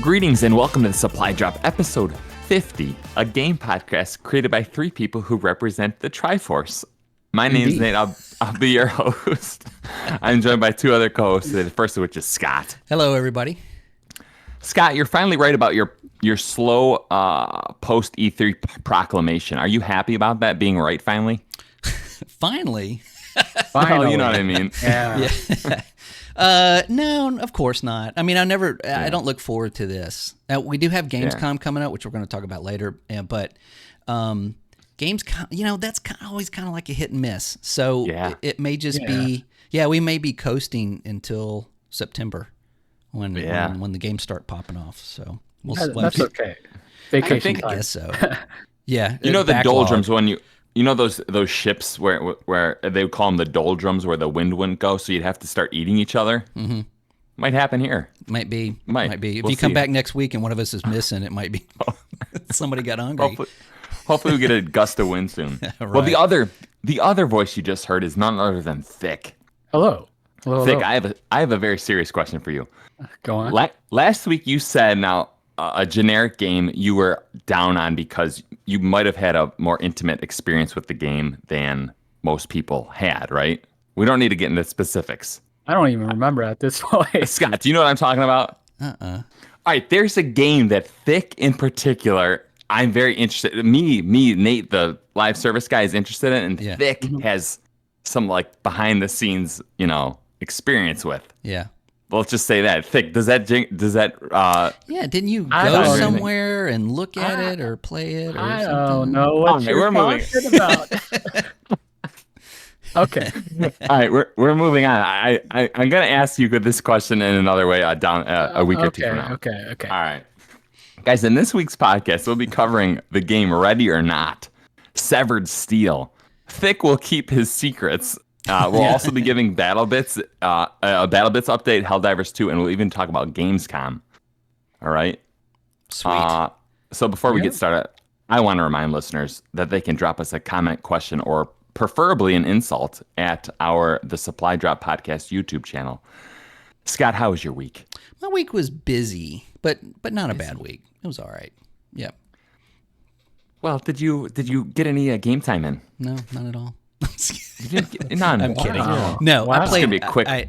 Greetings and welcome to the Supply Drop, episode 50, a game podcast created by three people who represent the Triforce. My name is Nate. I'll be your host. I'm joined by two other co-hosts, the first of which is Scott. Hello, everybody. Scott, you're finally right about your slow post E3 proclamation. Are you happy about that being right finally? Finally? Finally. You know what I mean. Yeah. No, of course not. I mean, I don't look forward to this. We do have Gamescom coming up, which we're going to talk about later. But Gamescom, that's always kind of like a hit and miss. So it may just be, we may be coasting until September when the games start popping off. So that's okay. Vacation time. I guess so. Yeah. You know the doldrums when you know those ships where they would call them the doldrums, where the wind wouldn't go, so you'd have to start eating each other? Mm-hmm. Might happen here. Might be. If you come back next week and one of us is missing, it might be somebody got hungry. Hopefully we get a gust of wind soon. Right. Well, the other voice you just heard is none other than Thick. Hello. Thick, I have a very serious question for you. Go on. Last week you said a generic game you were down on because you might have had a more intimate experience with the game than most people had, right? We don't need to get into specifics. I don't even remember at this point. Scott, do you know what I'm talking about? All right, there's a game that Thick in particular, I'm very interested. Me, Nate, the live service guy, is interested in, and Thick has some like behind the scenes, experience with. Yeah. Well, let's just say that. Thick, does that didn't you go somewhere and look at it or play it or I something? don't know what you're talking about. Okay. All right, we're moving on. I'm gonna ask you this question in another way a week or two from now. Okay. All right, guys. In this week's podcast, we'll be covering the game Ready or Not, Severed Steel. Thick will keep his secrets. We'll also be giving Battle Bits, a Battle Bits update, Helldivers 2, and we'll even talk about Gamescom. All right? Sweet. So before we get started, I want to remind listeners that they can drop us a comment, question, or preferably an insult at The Supply Drop Podcast YouTube channel. Scott, how was your week? My week was busy, but not a bad week. It was all right. Yep. Well, did you get any game time in? No, not at all. None. I'm kidding. Wow. No, Wow. I played. It's gonna be quick. I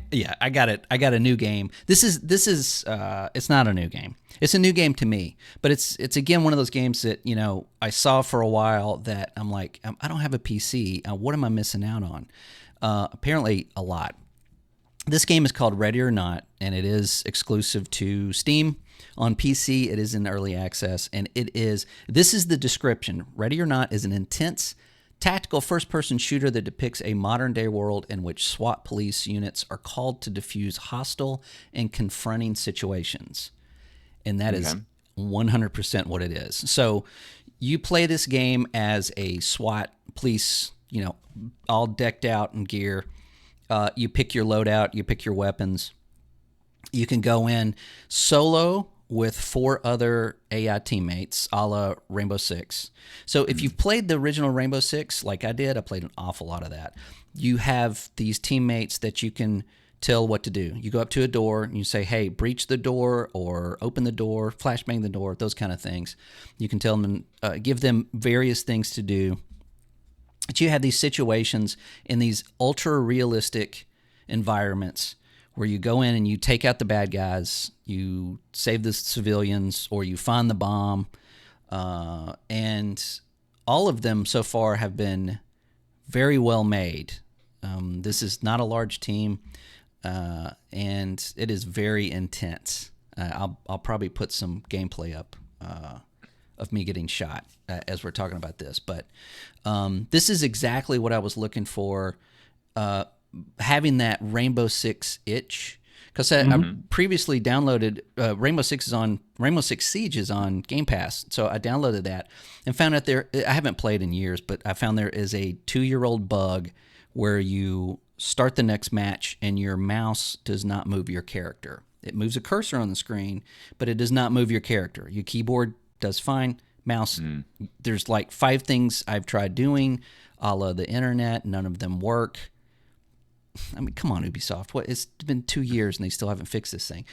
got it. I got a new game. This is. It's not a new game. It's a new game to me, but it's again one of those games that I saw for a while that I'm like, I don't have a PC. What am I missing out on? Apparently, a lot. This game is called Ready or Not, and it is exclusive to Steam. On PC, it is in early access, and this is the description. Ready or Not is an intense tactical first-person shooter that depicts a modern-day world in which SWAT police units are called to defuse hostile and confronting situations. And that is 100% what it is. So you play this game as a SWAT police, all decked out in gear. You pick your loadout, you pick your weapons. You can go in solo with 4 other AI teammates, a la Rainbow Six. So if you've played the original Rainbow Six, like I did, I played an awful lot of that. You have these teammates that you can tell what to do. You go up to a door and you say, hey, breach the door or open the door, flashbang the door, those kind of things. You can tell them, give them various things to do. But you have these situations in these ultra-realistic environments where you go in and you take out the bad guys, you save the civilians, or you find the bomb. And all of them so far have been very well made. This is not a large team, and it is very intense. I'll probably put some gameplay up of me getting shot as we're talking about this. But this is exactly what I was looking for. Having that Rainbow Six itch, because I previously downloaded Rainbow Six Siege is on Game Pass, so I downloaded that and found out I haven't played in years, but I found there is a 2-year-old bug where you start the next match, and your mouse does not move your character. It moves a cursor on the screen, but it does not move your character. Your keyboard does fine. Mouse, there's like 5 things I've tried doing, a la the internet. None of them work. I mean, come on, Ubisoft. What? It's been 2 years and they still haven't fixed this thing.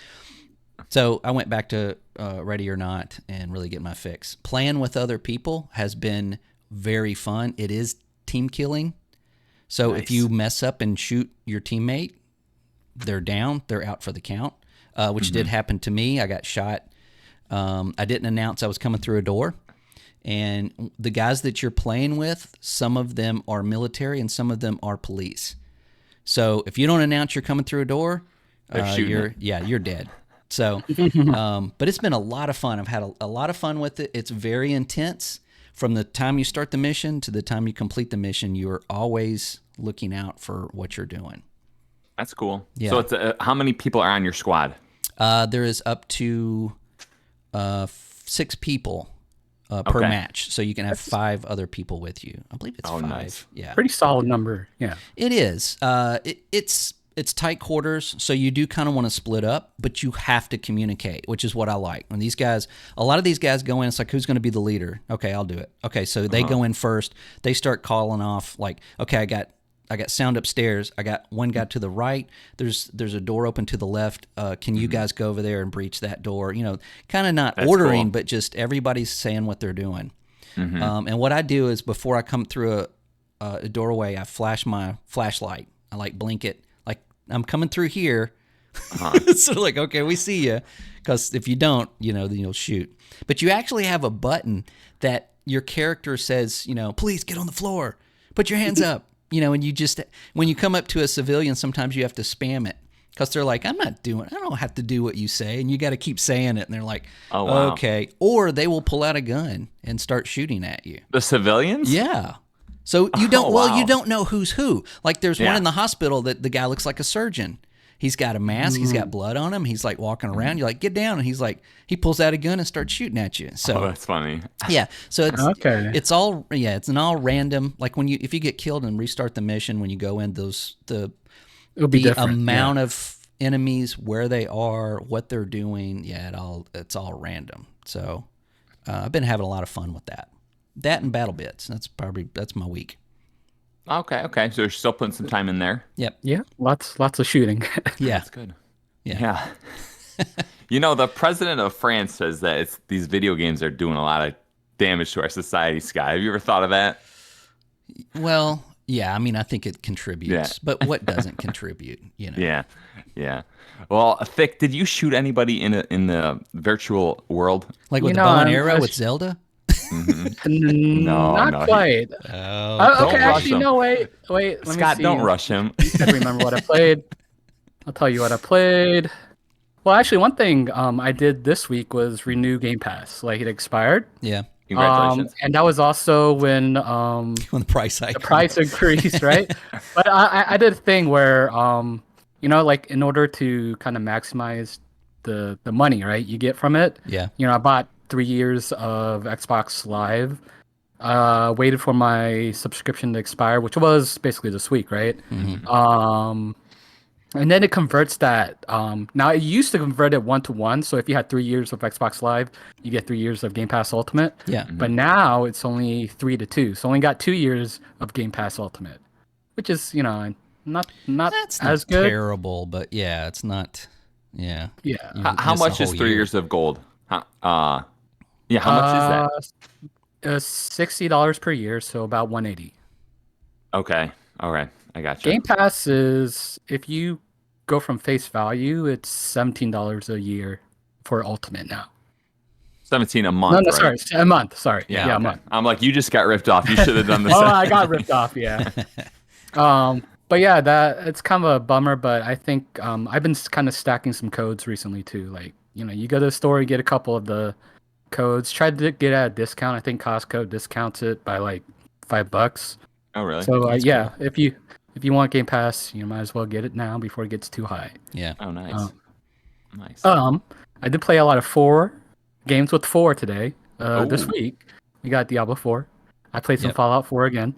So I went back to Ready or Not and really get my fix. Playing with other people has been very fun. It is team killing. So if you mess up and shoot your teammate, they're down. They're out for the count, which did happen to me. I got shot. I didn't announce I was coming through a door. And the guys that you're playing with, some of them are military and some of them are police. So if you don't announce you're coming through a door, you're dead. So, but it's been a lot of fun. I've had a lot of fun with it. It's very intense. From the time you start the mission to the time you complete the mission, you're always looking out for what you're doing. That's cool. Yeah. So it's how many people are on your squad? There is up to 6 people per match, so you can have 5 other people with you. I believe it's 5. Nice. Yeah, Pretty solid number. Yeah. it is. It's tight quarters, so you do kind of want to split up, but you have to communicate, which is what I like. When a lot of these guys go in, it's like, who's going to be the leader? Okay, I'll do it. Okay, so they go in first. They start calling off like, okay, I got sound upstairs. I got one guy to the right. There's a door open to the left. Can you guys go over there and breach that door? You know, kind of not That's ordering, cool. but just everybody's saying what they're doing. And what I do is before I come through a doorway, I flash my flashlight. I like blink it. I'm coming through here. So like, okay, we see you. Because if you don't, then you'll shoot. But you actually have a button that your character says, please get on the floor. Put your hands up. And you just, when you come up to a civilian, sometimes you have to spam it. Because they're like, I don't have to do what you say. And you got to keep saying it. And they're like, oh, wow. Okay. Or they will pull out a gun and start shooting at you. The civilians? Yeah. So you don't, wow. you don't know who's who. Like there's one in the hospital that the guy looks like a surgeon. He's got a mask. He's got blood on him. He's like walking around. You're like, get down. And he's like, he pulls out a gun and starts shooting at you. So that's funny. Yeah. So it's Okay. it's an all random. Like if you get killed and restart the mission, when you go in, the It'll be different. amount of enemies, where they are, what they're doing. Yeah, it's all random. So I've been having a lot of fun with that. That and Battle Bits. That's my week. Okay. So you're still putting some time in there. Yep. Yeah. Lots of shooting. Yeah. That's good. Yeah. The president of France says that these video games are doing a lot of damage to our society, Sky. Have you ever thought of that? Well, yeah. I mean, I think it contributes, Yeah. but what doesn't contribute? Yeah. Well, Thick, did you shoot anybody in the virtual world? Like with the bow and arrow with Zelda? Not quite. Oh, Okay, rush actually, him. no, wait. Let Scott, me see. don't rush him. I remember what I played. I'll tell you what I played. Well, actually, one thing I did this week was renew Game Pass. Like it expired. Yeah. Congratulations. And that was also when When the price hike. the price increased, right? But I did a thing where like in order to kind of maximize the money, right, you get from it. Yeah. I bought 3 years of Xbox Live. Waited for my subscription to expire, which was basically this week, right? And then it converts that. Now it used to convert it 1-to-1. So if you had 3 years of Xbox Live, you get 3 years of Game Pass Ultimate. Yeah. But now it's only 3-to-2. So only got 2 years of Game Pass Ultimate, which is not That's as not good. terrible, but yeah, it's not. Yeah. Yeah. How miss a much is whole 3 year. years of gold? How much is that? $60 per year, so about $180. Okay. All right. I got you. Game Pass is, if you go from face value, it's $17 a year for Ultimate now. 17 a month. No, right? sorry, a month. Sorry, Yeah, a okay. month. I'm like, you just got ripped off. You should have done this. Oh, I got ripped off. Yeah. But yeah, it's kind of a bummer. But I think I've been kind of stacking some codes recently too. Like you go to the store, you get a couple of the codes. Try to get at a discount. I think Costco discounts it by like $5. Oh, really? So yeah, if you want Game Pass, you might as well get it now before it gets too high. Yeah. Oh, nice. Nice. I did play a lot of 4 games with 4 today. This Ooh. week we got Diablo 4. I played some Yep. Fallout 4 again.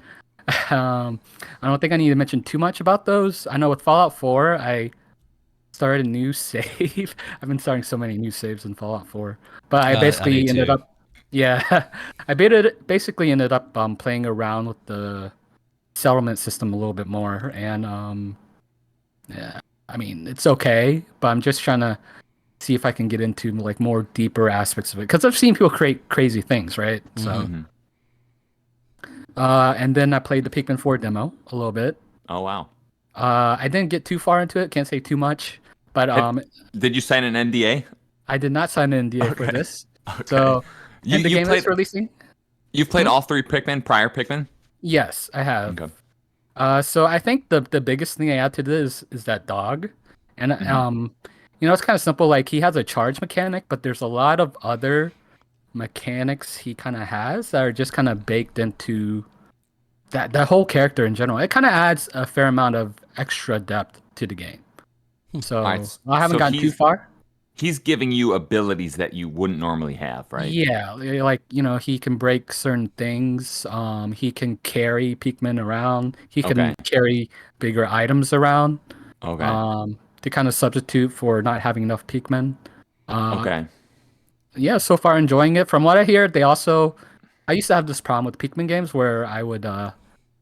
I don't think I need to mention too much about those. I know with Fallout 4, I started a new save. I've been starting so many new saves in Fallout 4, but I I do basically ended too. up, yeah, basically ended up playing around with the settlement system a little bit more, and yeah, I mean it's okay, but I'm just trying to see if I can get into like more deeper aspects of it because I've seen people create crazy things, right? So, Mm-hmm. and then I played the Pikmin 4 demo a little bit. Oh wow. I didn't get too far into it, can't say too much, but Have, did you sign an NDA? I did not sign an NDA for Okay. this. Okay. So, You and the you game played is releasing? you've played Hmm? all three Pikmin, prior Pikmin? Yes, I have. Okay. So I think the biggest thing I add to this is that dog, and Hmm. it's kind of simple. Like he has a charge mechanic, but there's a lot of other mechanics he kind of has that are just kind of baked into that whole character in general. It kind of adds a fair amount of extra depth to the game. All right. So I haven't So gotten too far. he's giving you abilities that you wouldn't normally have, right? Yeah, like he can break certain things. He can carry Pikmin around. He can Okay. carry bigger items around. Okay. To kind of substitute for not having enough Pikmin. Uh, Okay. yeah, so far enjoying it. From what I hear, I used to have this problem with Pikmin games where I would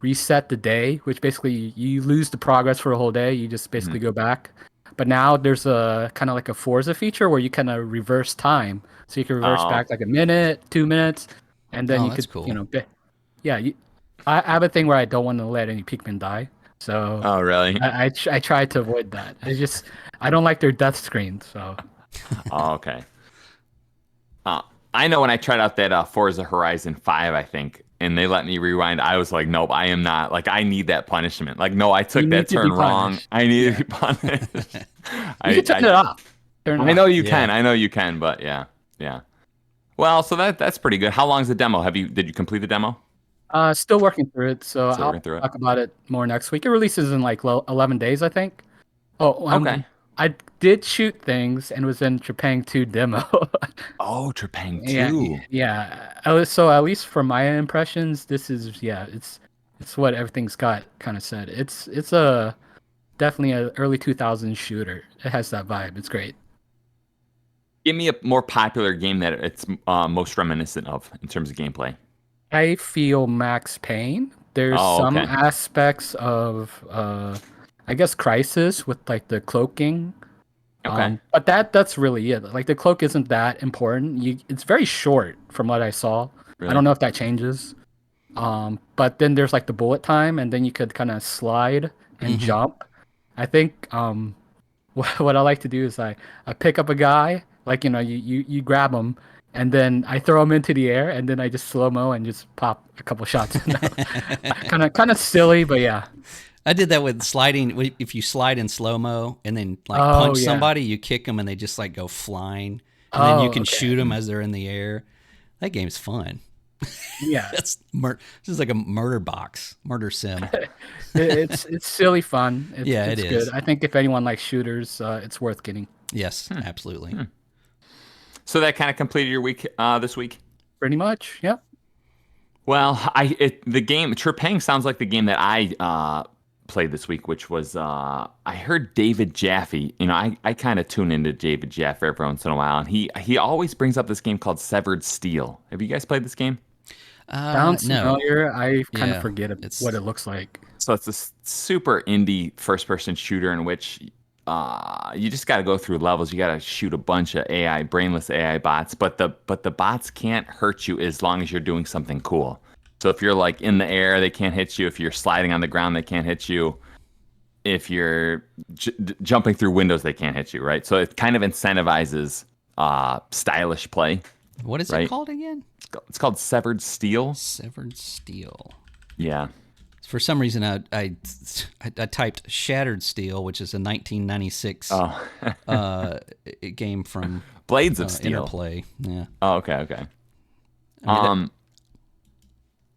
reset the day, which basically you lose the progress for a whole day. You just Hmm. basically go back. But now there's a kind of like a Forza feature where you kind of reverse time, so you can reverse Oh. back like a minute, 2 minutes, and then Oh, you that's could, cool. yeah. I have a thing where I don't want to let any Pikmin die, so Oh, really? I try to avoid that. It's just I don't like their death screen, so. Oh, okay. Uh, I know when I tried out that Forza Horizon 5, I think, and they let me rewind, I was like, nope, I am not. Like, I need that punishment. Like, no, I You took that need to be turn wrong. punished. I need to Yeah. be punished. You can turn I it off. Turn it I know off. you Yeah. can. I know you can, but yeah. Yeah. Well, so that's pretty good. How long's the demo? Did you complete the demo? Still working through it, so Still I'll working through it. talk about it more next week. It releases in like 11 days, I think. Oh, Okay. I did shoot things and was in Trepang 2 demo. Oh, Trepang Yeah, 2. yeah. So at least from my impressions, this is yeah, it's what everything's got kind of said. It's a definitely a early 2000s shooter. It has that vibe. It's great. Give me a more popular game that it's most reminiscent of in terms of gameplay. I feel Max Payne. There's Oh, some okay. aspects of I guess Crisis with like the cloaking. Okay. But that's really it. Like the cloak isn't that important. It's very short from what I saw. I don't Really? know if that changes. But then there's like the bullet time, and then you could kind of slide and Hmm. jump. I think what I like to do is I pick up a guy, like you grab him, and then I throw him into the air, and then I just slow mo and just pop a couple shots. Kind of silly, but yeah. I did that with sliding. If you slide in slow mo and then like Oh punch yeah. somebody, you kick them and they just like go flying, and then you Oh can okay. shoot them as they're in the air. That game's fun. Yeah. This is like a murder sim. It's silly fun. It's Yeah, it it's good. is. I think if anyone likes shooters, it's worth getting. Yes, absolutely. So that kind of completed your week this week? Pretty much. Yeah. Well, the game Trepang sounds like the game that I played this week, which was I heard David Jaffe. You know, I kind of tune into David Jaffe every once in a while, and he always brings up this game called Severed Steel. Have you guys played this game? Sounds No. familiar. I kind of Yeah, forget what it's it looks like. So it's this super indie first-person shooter in which you just got to go through levels. You got to shoot a bunch of brainless AI bots, but the bots can't hurt you as long as you're doing something cool. So if you're like in the air, they can't hit you. If you're sliding on the ground, they can't hit you. If you're jumping through windows, they can't hit you, right? So it kind of incentivizes stylish play, what is it right? called again? It's called Severed Steel. Severed Steel. Yeah. For some reason, I typed Shattered Steel, which is a 1996 Oh, game from Blades of Steel. Interplay. Yeah. Oh, okay, okay. I mean,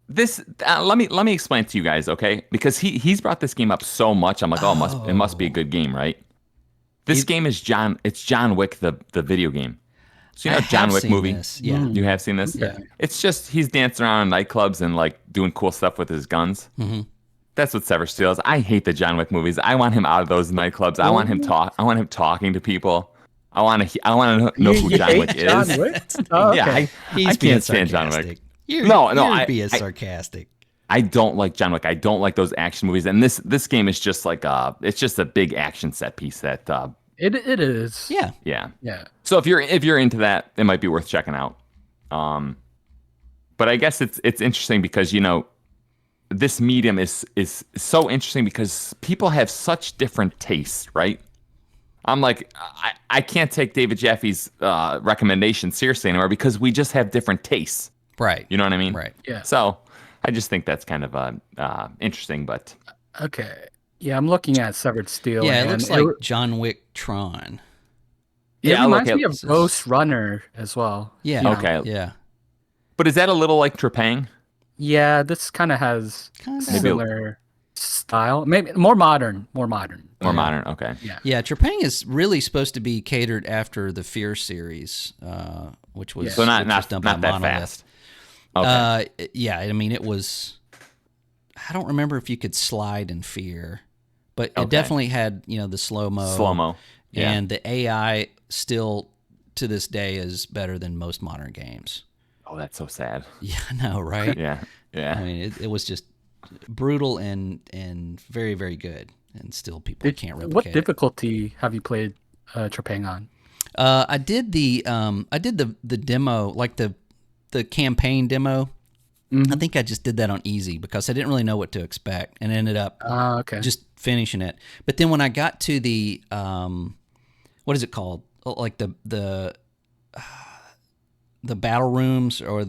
This let me explain it to you guys, okay? Because he's brought this game up so much. I'm like, oh, it must be a good game, right? This game is John Wick, the video game. So you I know John have Wick seen movie. this. Yeah. You have seen this? Yeah. It's just he's dancing around in nightclubs and like doing cool stuff with his guns. Mm-hmm. That's what Sever Steel is. I hate the John Wick movies. I want him out of those nightclubs. I want him talking to people. I want to know who You John hate Wick John is. Wick? Oh, Yeah, okay. I can't stand John Wick. You're being sarcastic. I don't like John Wick. I don't like those action movies. And this game is just like it's just a big action set piece that It is. Yeah. Yeah. So if you're into that, it might be worth checking out. But I guess it's interesting because this medium is so interesting because people have such different tastes, right? I'm like, I can't take David Jaffe's recommendation seriously anymore because we just have different tastes. Right. You know what I mean? Right. Yeah. So I just think that's kind of interesting, but Okay. Yeah, I'm looking at Severed Steel. Yeah, it and looks like John Wick Tron. It Yeah, reminds look, me of Ghost Runner as well. Yeah. You know? Okay. Yeah. but is that a little like Trepang? Yeah, this kind of has Kinda. similar style. Maybe more modern. More modern. Okay. Yeah, Trepang is really supposed to be catered after the Fear series, which was So not which was done by that Monolith. fast. Okay. Yeah, I mean it was. I don't remember if you could slide in Fear, but it definitely had the slow mo. Yeah. And the AI still to this day is better than most modern games. Oh, that's so sad. Yeah, I know, right? Yeah. Yeah. I mean, it was just brutal and very, very good, and still people can't replicate What it. difficulty have you played Trepang on? I did the demo, like the campaign demo. I think I just did that on easy because I didn't really know what to expect, and ended up Okay. just finishing it. But then when I got to the what is it called? Like the battle rooms or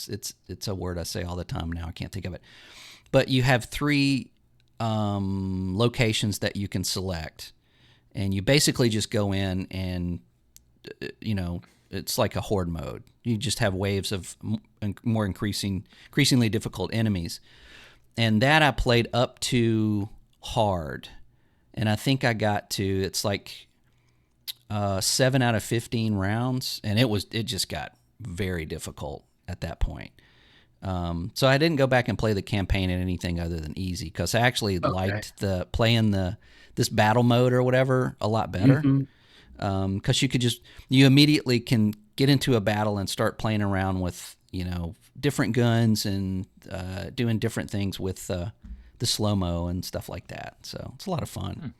it's a word I say all the time now. I can't think of it. But you have 3 locations that you can select, and you basically just go in and it's like a horde mode. You just have waves of more increasingly difficult enemies, and that I played up to hard, and I think I got to it's like 7 out of 15 rounds, and it just got very difficult at that point. So I didn't go back and play the campaign in anything other than easy because I actually liked playing this battle mode or whatever a lot better. Because you immediately can get into a battle and start playing around with different guns and doing different things with the slow-mo and stuff like that. So it's a lot of fun.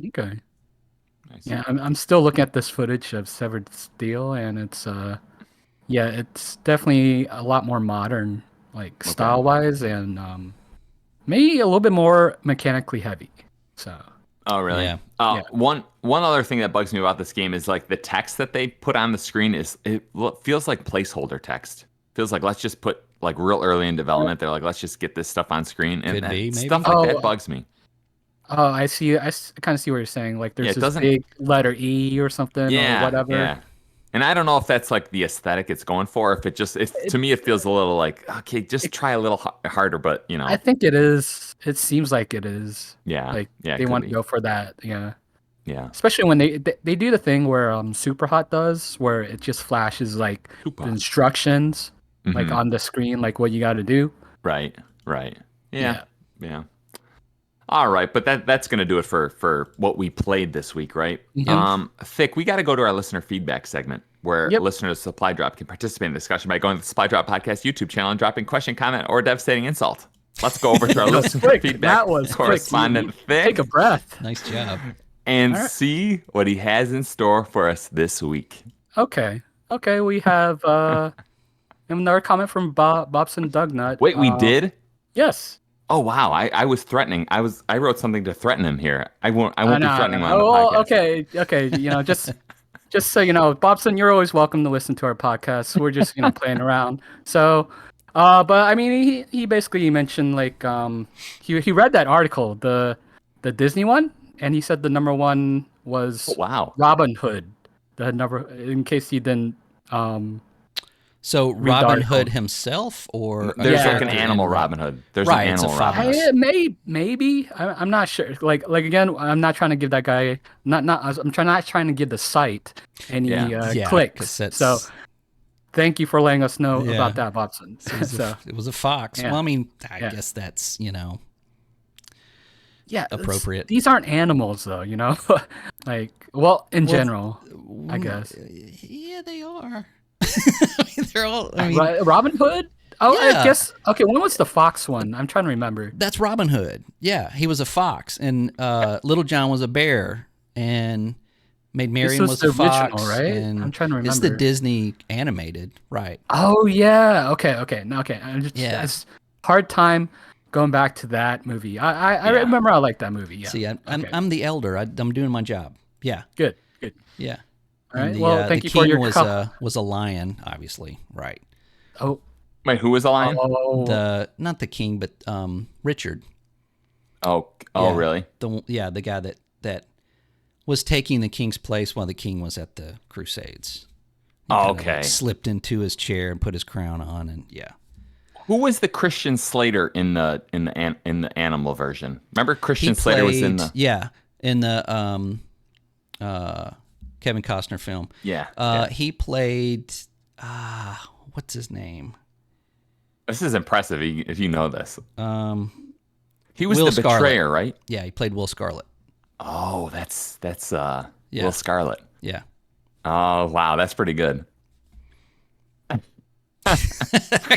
Okay. Nice. Yeah, I'm still looking at this footage of Severed Steel, and it's it's definitely a lot more modern, like style-wise, and maybe a little bit more mechanically heavy. So. Oh, really? Yeah. One other thing that bugs me about this game is like the text that they put on the screen feels like placeholder text. Feels like let's just put like real early in development. They're like let's just get this stuff on screen, and Could be, maybe. stuff like that bugs me. Oh, I see. I kind of see what you're saying. Like there's this big letter E or something or whatever. Yeah. And I don't know if that's like the aesthetic it's going for. If to me it feels a little like okay, just try a little harder. But I think it is. It seems like it is. Yeah. Like yeah, they want to go for that. Yeah. Yeah. Especially when they do the thing where Super Hot does, where it just flashes like the instructions like on the screen, like what you got to do. Right. Yeah. All right, but that's going to do it for what we played this week, right? Thick, we got to go to our listener feedback segment where listeners of Supply Drop can participate in the discussion by going to the Supply Drop Podcast YouTube channel and dropping question, comment, or devastating insult. Let's go over to our listener feedback correspondent, Thick. Take a breath. Nice job. And see what he has in store for us this week. Okay, we have another comment from Bobson Dugnut. Wait, we did? Yes. Oh wow! I was threatening. I wrote something to threaten him here. I won't be threatening him on the podcast. Okay. Just so you know, Bobson, you're always welcome to listen to our podcast. We're just playing around. So, but I mean, he basically mentioned like he read that article, the Disney one, and he said the number one was Robin Hood. The number, in case he didn't So Robin dark Hood home. himself, or a There's Yeah. like an character animal in Robin Hood. There's Right, an it's a animal Robin fox. Hood. Maybe. I'm not sure. Like again, I'm not trying to give that guy not trying to give the site any Yeah. Yeah, clicks. 'cause that's So thank you for letting us know Yeah. about that, Bobson. it was, So it was a fox. yeah. Well, I mean, I Yeah. guess that's yeah, appropriate. these aren't animals though, like in general, I Mm, guess. Yeah, they are. I mean, they're all. I mean, Robin Hood. Oh, Yeah. I guess. Okay, when was the fox one? I'm trying to remember. that's Robin Hood. Yeah, he was a fox, and Little John was a bear, and Maid Marian was was the a fox. original, right? And I'm trying to It's the remember. Disney animated, right? Oh yeah. Okay. No, okay. Yeah. It's hard time going back to that movie. I Yeah. remember I liked that movie. Yeah. See, Okay. I'm the elder. I'm doing my job. Yeah, Good. yeah. All And right. the, Well, thank the you for king your was a lion, obviously, right? Oh. Wait, who was the lion? The not the king, but Richard. Oh, Yeah. really? The guy that was taking the king's place while the king was at the Crusades. He Oh, kinda, okay. like, slipped into his chair and put his crown on, and yeah. Who was the Christian Slater in the animal version? Remember Christian He Slater was in played- the yeah, in the Kevin Costner film. yeah. He played what's his name? This is impressive if you know this. He was Will the Scarlet. betrayer, right? Yeah, he played Will Scarlet. Oh, that's Yeah. Will Scarlet. Yeah. Oh, wow, that's pretty good. I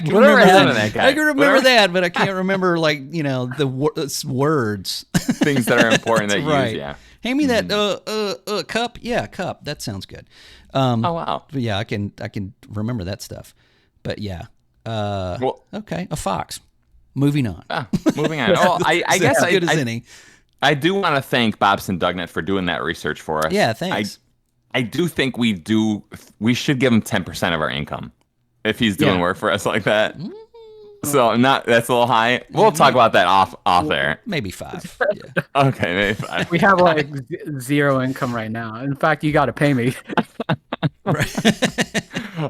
can Whatever remember happened that. to that guy? I can remember Whatever- that, but I can't remember the words. Things that are important that you right. use, yeah. Hand me that cup. Yeah, cup. That sounds good. Oh, wow. But yeah, I can remember that stuff. But yeah. Well, Okay, a fox. Moving on. moving on. Oh, I It's guess as good as any. I do want to thank Bobson Dugnett for doing that research for us. Yeah, thanks. I do think we should give him 10% of our income if he's doing Yeah. work for us like that. So that's a little high. We'll talk about that off there. Maybe 5. Yeah. Okay, maybe 5. We have like zero income right now. In fact, you got to pay me.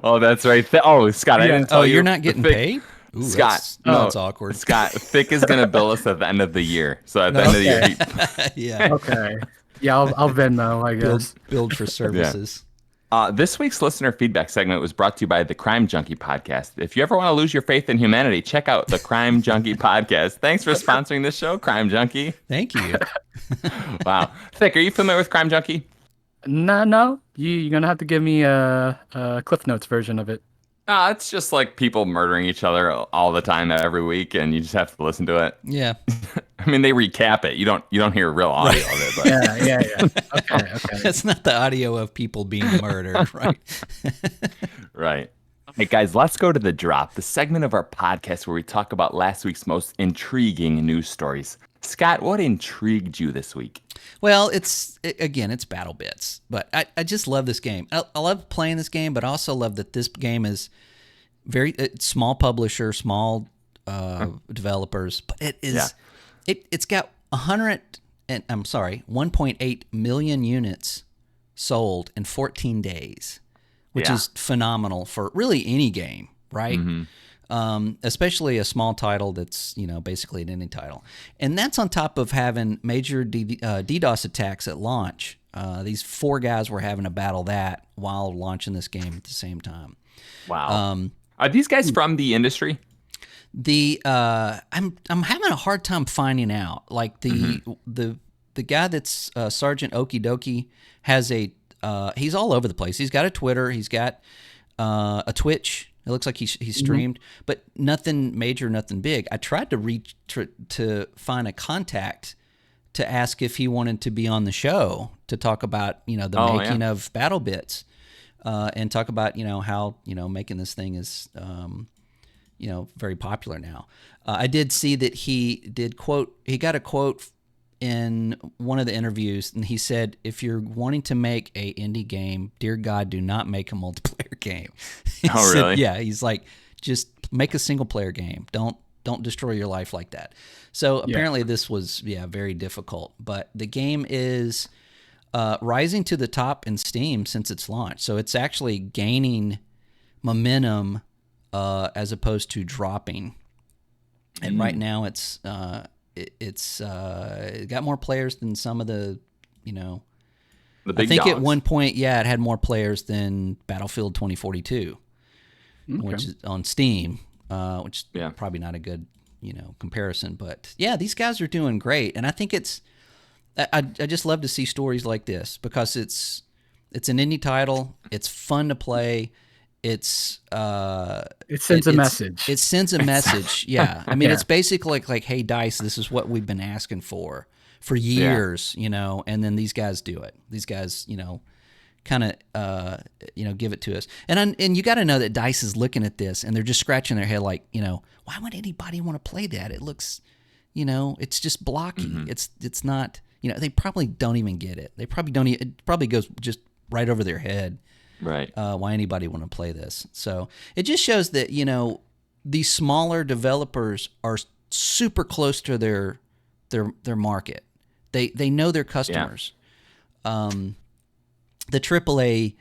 Oh, that's right. Scott, I Yeah. didn't tell Oh, you. you're not getting Thick- paid? Ooh, Scott, that's awkward. Scott, Thick is gonna bill us at the end of the year. So at the end of the year, Yeah. Okay. Yeah, I'll Venmo, I guess. Build for services. This week's listener feedback segment was brought to you by the Crime Junkie podcast. If you ever want to lose your faith in humanity, check out the Crime Junkie podcast. Thanks for sponsoring this show, Crime Junkie. Thank you. Wow, Thick, are you familiar with Crime Junkie? No. You're gonna have to give me a Cliff Notes version of it. It's just like people murdering each other all the time every week, and you just have to listen to it. Yeah. I mean, they recap it. You don't hear real audio of it, but Yeah. Okay. That's not the audio of people being murdered, right? right. Hey guys, let's go to the drop, the segment of our podcast where we talk about last week's most intriguing news stories. Scott, what intrigued you this week? Well, it's Battle Bits, but I just love this game. I love playing this game, but I also love that this game is very small publisher, small developers, but it is Yeah. it's got 1.8 million units sold in 14 days, which Yeah. is phenomenal for really any game, right? Especially a small title that's basically an indie title, and that's on top of having major DDoS attacks at launch. These 4 guys were having to battle that while launching this game at the same time. Wow. Are these guys from the industry? I'm having a hard time finding out. Like the guy that's Sergeant Okie Dokie has he's all over the place. He's got a Twitter. He's got a Twitch. It looks like he streamed, but nothing major, nothing big. I tried to to find a contact to ask if he wanted to be on the show to talk about the making of Battle Bits, and talk about how making this thing is very popular now. I did see that he got a quote in one of the interviews, and he said, "If you're wanting to make a indie game, dear God, do not make a multiplayer game." Oh, really? Yeah, he's like, just make a single player game. Don't destroy your life like that. So apparently this was very difficult, but the game is rising to the top in Steam since its launch. So it's actually gaining momentum as opposed to dropping. And right now it's got more players than some of the, The I big think dogs. at one point, it had more players than Battlefield 2042, Okay. which is on Steam, which is Yeah. probably not a good, comparison. But yeah, these guys are doing great. And I think I just love to see stories like this because it's an indie title. It's fun to play. It sends a message. It sends a message. Yeah. I mean, Yeah. it's basically like, hey, DICE, this is what we've been asking for years, and then these guys do it. These guys, kind of, give it to us. And you got to know that DICE is looking at this and they're just scratching their head like, why would anybody want to play that? It looks, it's just blocky. Mm-hmm. It's not, they probably don't even get it. They probably don't. It probably goes just right over their head. Right. Why anybody want to play this? So it just shows that these smaller developers are super close to their market. They know their customers. The AAA,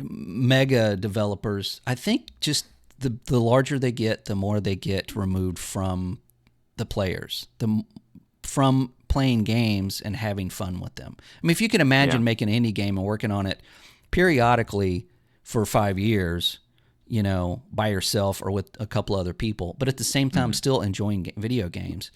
mega developers. I think just the larger they get, the more they get removed from the players. From playing games and having fun with them. I mean, if you can imagine making an indie game and working on it periodically for 5 years, by yourself or with a couple other people, but at the same time still enjoying video games,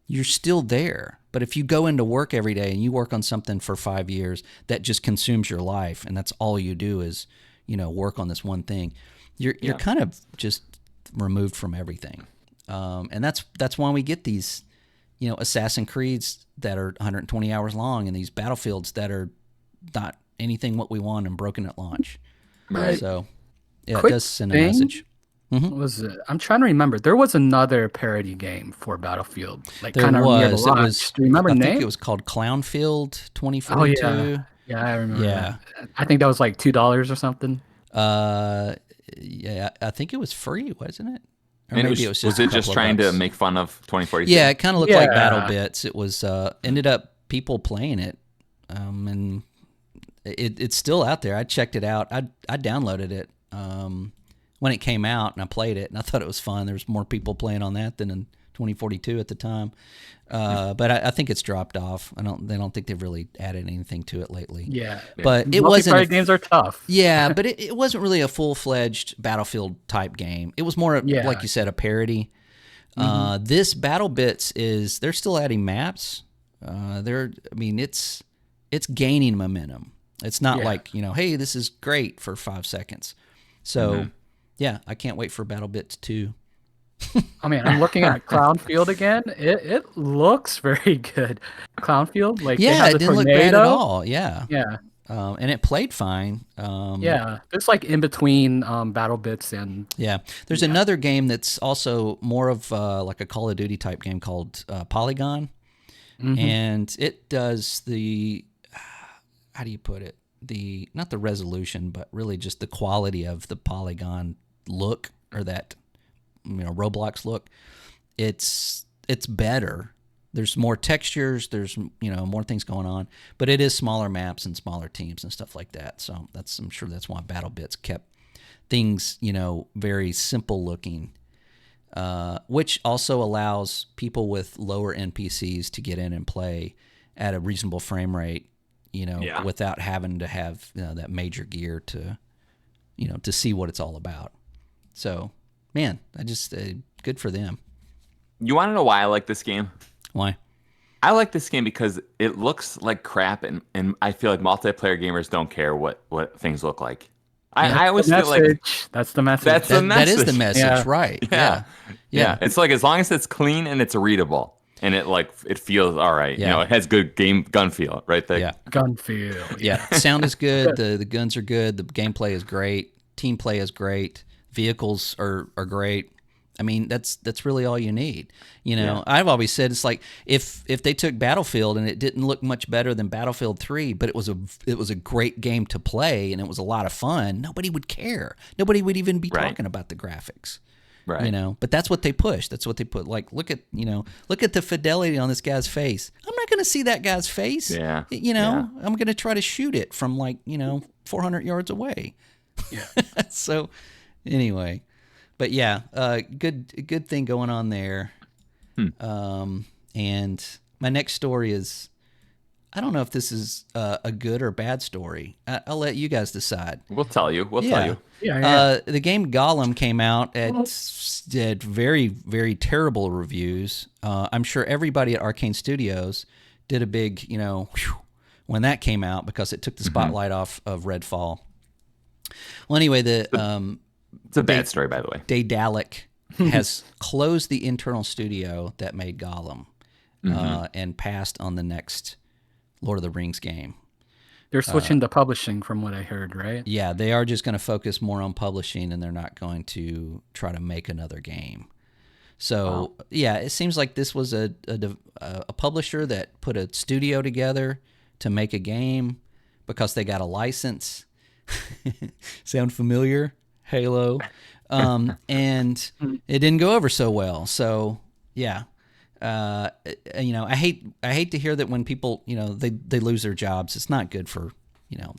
you're still there. But if you go into work every day and you work on something for 5 years that just consumes your life and that's all you do is, work on this one thing, you're kind of just removed from everything. And that's why we get these Assassin's Creeds that are 120 hours long and these Battlefields that are not anything what we want and broken at launch. Right. So, yeah, Quick it does send a thing. message. What was it? I'm trying to remember. There was another parody game for Battlefield, like There kind of near the was. It launch. was. Do you remember I the think name? it was called Clownfield Oh 2042. yeah, I remember. Yeah. That. I think that was like $2 or something. Yeah, I think it was free, wasn't it? Or And maybe was just it a just couple of trying to bucks. make fun of 2042? Yeah, it kind of looked like Yeah. Battle Bits. It was ended up people playing it, and it's still out there. I checked it out. I downloaded it when it came out, and I played it, and I thought it was fun. There was more people playing on that than in 2042 at the time, but I think it's dropped off. They don't think they've really added anything to it lately. Yeah, But it wasn't. Multiplayer games are tough. Yeah, but it wasn't really a full-fledged Battlefield type game. It was more, Yeah. like you said, a parody. This Battle Bits they're still adding maps. It's gaining momentum. It's not like, hey, this is great for 5 seconds. So, yeah, I can't wait for Battle Bits 2. I mean, I'm looking at Clownfield again. It looks very good. Clownfield, like Yeah, has it a didn't look tornado. bad at all. Yeah. Yeah, And it played fine. yeah. It's like in between Battle Bits and Yeah. There's another game that's also more of like a Call of Duty type game called Polygon. And it does how do you put it? Not the resolution, but really just the quality of the polygon look, or that Roblox look. It's better. There's more textures. There's more things going on, but it is smaller maps and smaller teams and stuff like that. So I'm sure that's why BattleBits kept things very simple looking, which also allows people with lower NPCs to get in and play at a reasonable frame rate. Without having to have that major gear to see what it's all about. So, man, I just good for them. You want to know why I like this game? Why? I like this game because it looks like crap, and I feel like multiplayer gamers don't care what things look like. I always feel like that's the message. That's the That is the message. message, Yeah. right? Yeah. It's like as long as it's clean and it's readable and it feels all right. Yeah. It has good gun feel, right? Yeah. Gun feel. Yeah. Sound is good. The guns are good. The gameplay is great. Team play is great. Vehicles are great. I mean, that's really all you need. I've always said it's like if they took Battlefield and it didn't look much better than Battlefield 3, but it was a great game to play and it was a lot of fun, nobody would care. Nobody would even be talking about the graphics. Right. But that's what they push. That's what they put. Like, look at the fidelity on this guy's face. I'm not going to see that guy's face. Yeah. I'm going to try to shoot it from 400 yards away. Yeah. So anyway, but yeah, good thing going on there. And my next story is, I don't know if this is a good or bad story. I'll let you guys decide. We'll tell you. We'll tell you. Yeah. The game Gollum came out at very, very terrible reviews. I'm sure everybody at Arcane Studios did a big, whew, when that came out, because it took the spotlight off of Redfall. Well, anyway, It's a bad story, by the way. Daedalic has closed the internal studio that made Gollum and passed on the next Lord of the Rings game. They're switching to publishing from what I heard, right? Yeah, they are just going to focus more on publishing, and they're not going to try to make another game. So, yeah, it seems like this was a publisher that put a studio together to make a game because they got a license. Sound familiar? Halo. And it didn't go over so well. So, yeah. I hate to hear that when people, they lose their jobs. It's not good for,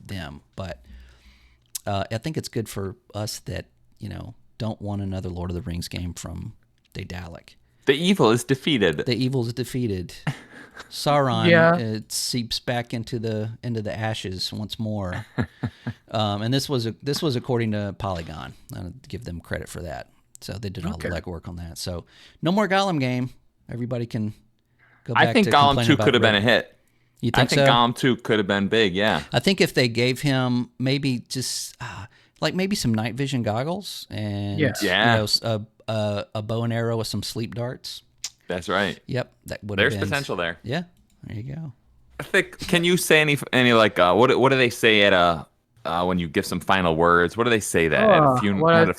them. But I think it's good for us that, don't want another Lord of the Rings game from Daedalic. The evil is defeated. The evil is defeated. Sauron it seeps back into the ashes once more. And this was according to Polygon. I'll give them credit for that. So they did all the legwork on that. So no more Gollum game. Everybody can go back. I think to Gollum 2 could have been a hit. You think so? I think Gollum 2 could have been big, yeah. I think if they gave him maybe just maybe some night vision goggles and a bow and arrow with some sleep darts. That's right. Yep, that would have been. There's potential there. Yeah, there you go. I think. Can you say any like what do they say at when you give some final words? What do they say at a funeral?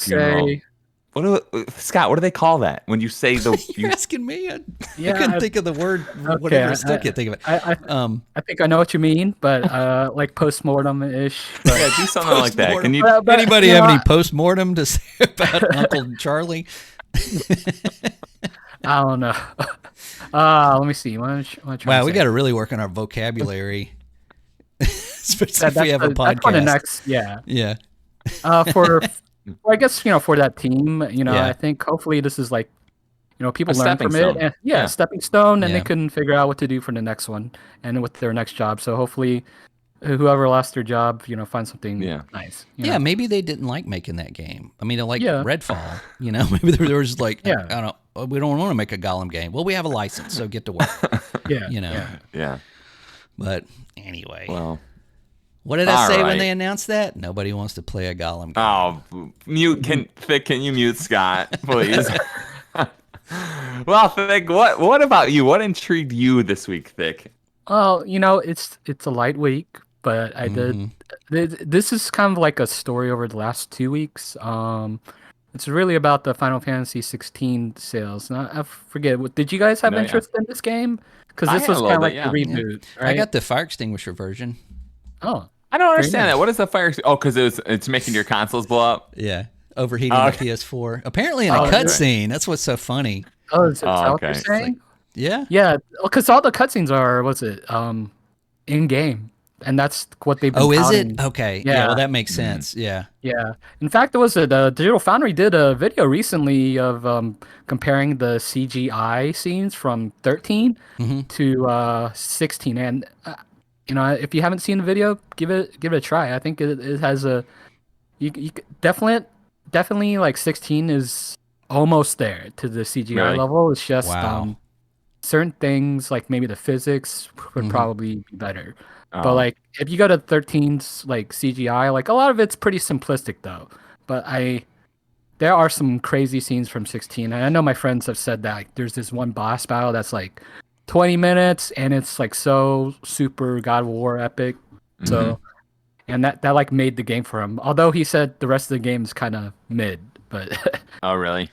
Scott, what do they call that when you say the? You're asking me. I couldn't think of the word. Okay, whatever. I still can't think of it. I think I know what you mean, but like postmortem ish. Yeah, do something like that. Can you? Anybody have any postmortem to say about Uncle Charlie? I don't know. Let me see. Wow, we got to really work on our vocabulary. Especially if we have a podcast. That's for the next, yeah. I guess for that team, I think hopefully this is like, people learn from it, and stepping stone, and they couldn't figure out what to do for the next one and with their next job. So hopefully, whoever lost their job, find something nice. Yeah, maybe they didn't like making that game. I mean, like Redfall, maybe there was like, I don't know, we don't want to make a Gollum game. Well, we have a license, so get to work. Yeah. But anyway. Well. What did I say when they announced that? Nobody wants to play a Gollum game. Oh, Thick, can you mute Scott, please? Well, Thick, what about you? What intrigued you this week, Thick? Well, it's a light week, but I did. This is kind of like a story over the last 2 weeks. It's really about the Final Fantasy 16 sales. Now, I forget. Did you guys have interest in this game? Because this was kind of like the reboot. Right? I got the fire extinguisher version. Oh, I don't understand that. What is the fire? Oh, because it's making your consoles blow up. Yeah, overheating the PS4. Apparently in a cutscene. That's what's so funny. Oh, is that what you're saying? Yeah. Yeah, because all the cutscenes are in game, and that's what they've been. Oh, touting. is it? Okay. Yeah. Well, that makes sense. Yeah. Yeah. In fact, the Digital Foundry did a video recently of comparing the CGI scenes from 13 to 16, and. If you haven't seen the video, give it a try. I think it has you definitely like 16 is almost there to the CGI level. It's just certain things like maybe the physics would probably be better. But like if you go to 13's like CGI, like a lot of it's pretty simplistic though. But there are some crazy scenes from 16. And I know my friends have said that like, there's this one boss battle that's like 20 minutes and it's like so super God of War epic. So and that like made the game for him. Although he said the rest of the game is kind of mid, but oh really?